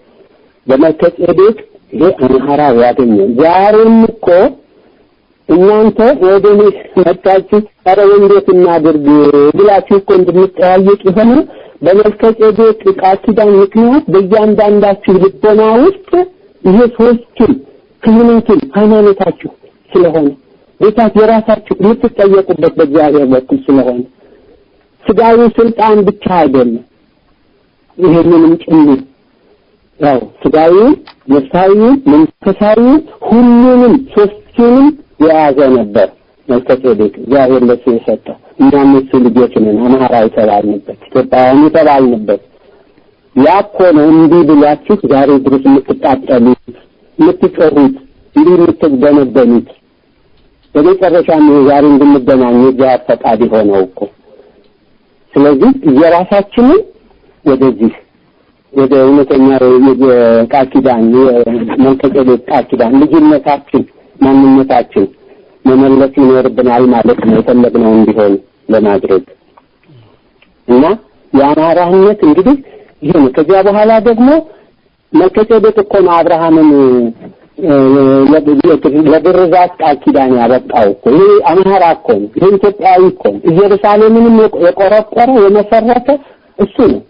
Speaker 2: በመልከጼዴቅ ይሄ አማራ ያገኘው ዛሬም እኮ እናንተ ወደኔ መጣችሁ አረ እንዴት እናድርግ ብላችሁ እኮ እንድትጠያየቅ ይሆነ በመልከጼዴቅ ቃል ኪዳን ምክንያት በእያንዳንዳችሁ ልቦና ውስጥ ይሄ ሶስቱም ክህነቱን ሃይማኖታችሁ ስለሆነ ቤታት የራሳችሁ የምትጠየቁበት በእግዚአብሔር በኩል ስለሆነ ስጋዊ ስልጣን ብቻ አይደለም ይሄንንም ጭምር ስጋዊ ነፍሳዊ መንፈሳዊ ሁሉንም ሶስቱንም የያዘ ነበር መልከጼዴቅ እግዚአብሔር ለሱ የሰጠው። እኛም እሱ ልጆች ነን፣ አማራ የተባልንበት ኢትዮጵያውያን የተባልንበት ያኮ ነው። እንዲህ ብላችሁ ዛሬ ድረስ የምትጣጣሉት የምትጮሁት እንዲህ የምትደነደኑት በመጨረሻም ዛሬ እንድንገናኝ እግዚአብሔር ፈቃድ ሆነው እኮ። ስለዚህ የራሳችንን ወደዚህ ወደ እውነተኛ የቃል ኪዳን የመልከጼዴቅ ቃል ኪዳን ልጅነታችን ማንነታችን መመለስ ይኖርብናል ማለት ነው የፈለግነው እንዲሆን ለማድረግ እና የአማራነት እንግዲህ ይሄ ነው። ከዚያ በኋላ ደግሞ መልከጼዴቅ እኮ ነው አብርሃምን ለግርዛት ቃል ኪዳን ያበቃው እኮ። ይሄ አማራ እኮ ነው፣ ይሄ ኢትዮጵያዊ እኮ ነው። ኢየሩሳሌምንም የቆረቆረ የመሰረተ እሱ ነው።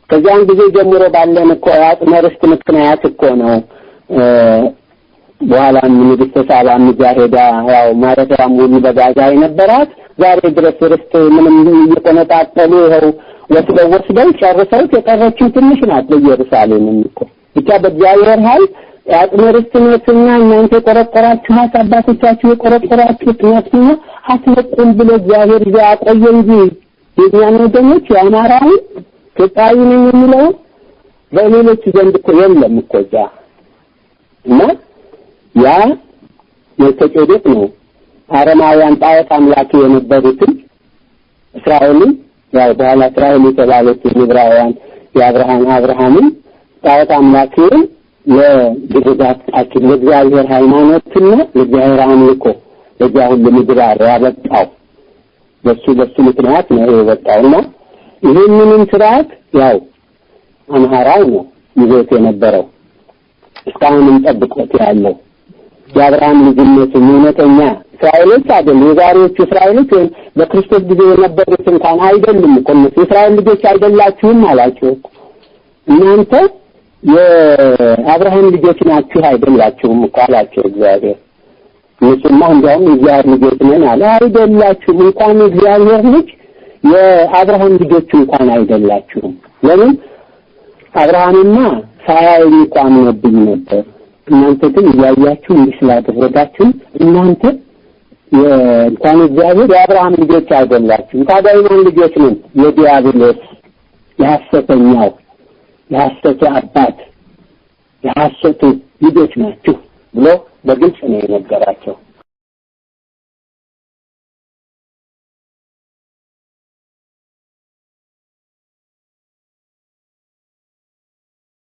Speaker 2: ከዚያን ጊዜ ጀምሮ ባለን እኮ ያጥመ ርስት ምክንያት እኮ ነው በኋላ ንግሥተ ሳባም ጃሄዳ ያው ማረፊያም ሁሉ በጋዛ የነበራት ዛሬ ድረስ ርስት ምንም እየተነጣጠሉ ይኸው ወስደው ጨርሰው የቀረችው ትንሽ ናት ለኢየሩሳሌም እኮ። ብቻ በእግዚአብሔር ኃይል ያጥመ ርስትና እናንተ የቆረቆራችኋት አባቶቻችሁ የቆረቆራችሁት ነፍስና አትለቁም ብሎ እግዚአብሔር ያቆየ እንጂ የኛን ወገኖች የአማራውን ኢትዮጵያዊ ነኝ የሚለው በሌሎች ዘንድ እኮ የለም እኮ ያ እና ያ መልከጼዴቅ ነው አረማውያን ጣዖት አምላኪ የነበሩትን እስራኤልን ያው በኋላ እስራኤል የተባሉት ዕብራውያን የአብርሃምን ጣዖት አምላኪውን ለግዛት አኪል ለእግዚአብሔር ሃይማኖትና ለእግዚአብሔር አምልኮ ለዚያ ሁሉ ምግባር ያበቃው በሱ ምክንያት ነው የወጣውና ይሄንንም ስርዓት ያው አማራው ነው ይዞት የነበረው። እስካሁንም ጠብቆት ያለው የአብርሃም ልጅነት እውነተኛ እስራኤሎች አይደሉም። የዛሬዎቹ እስራኤሎች በክርስቶስ ጊዜ የነበሩት እንኳን አይደሉም እኮ እነሱ የእስራኤል ልጆች አይደላችሁም አላቸው። እናንተ የአብርሃም ልጆች ናችሁ አይደላችሁም እኮ አላቸው እግዚአብሔር። እነሱማ እንዲያውም የእግዚአብሔር ልጆች ነን አለ። አይደላችሁም፣ እንኳን የእግዚአብሔር ልጅ የአብርሃም ልጆች እንኳን አይደላችሁም። ለምን? አብርሃምና ሳያይ እንኳን ነብይ ነበር። እናንተ ግን እያያችሁ እንዲህ ስላደረጋችሁ እናንተ እንኳን እግዚአብሔር የአብርሃም ልጆች አይደላችሁም። ታዲያ የማን ልጆች ነን? የዲያብሎስ የሐሰተኛው የሐሰቱ አባት የሐሰቱ ልጆች ናችሁ ብሎ በግልጽ ነው የነገራቸው።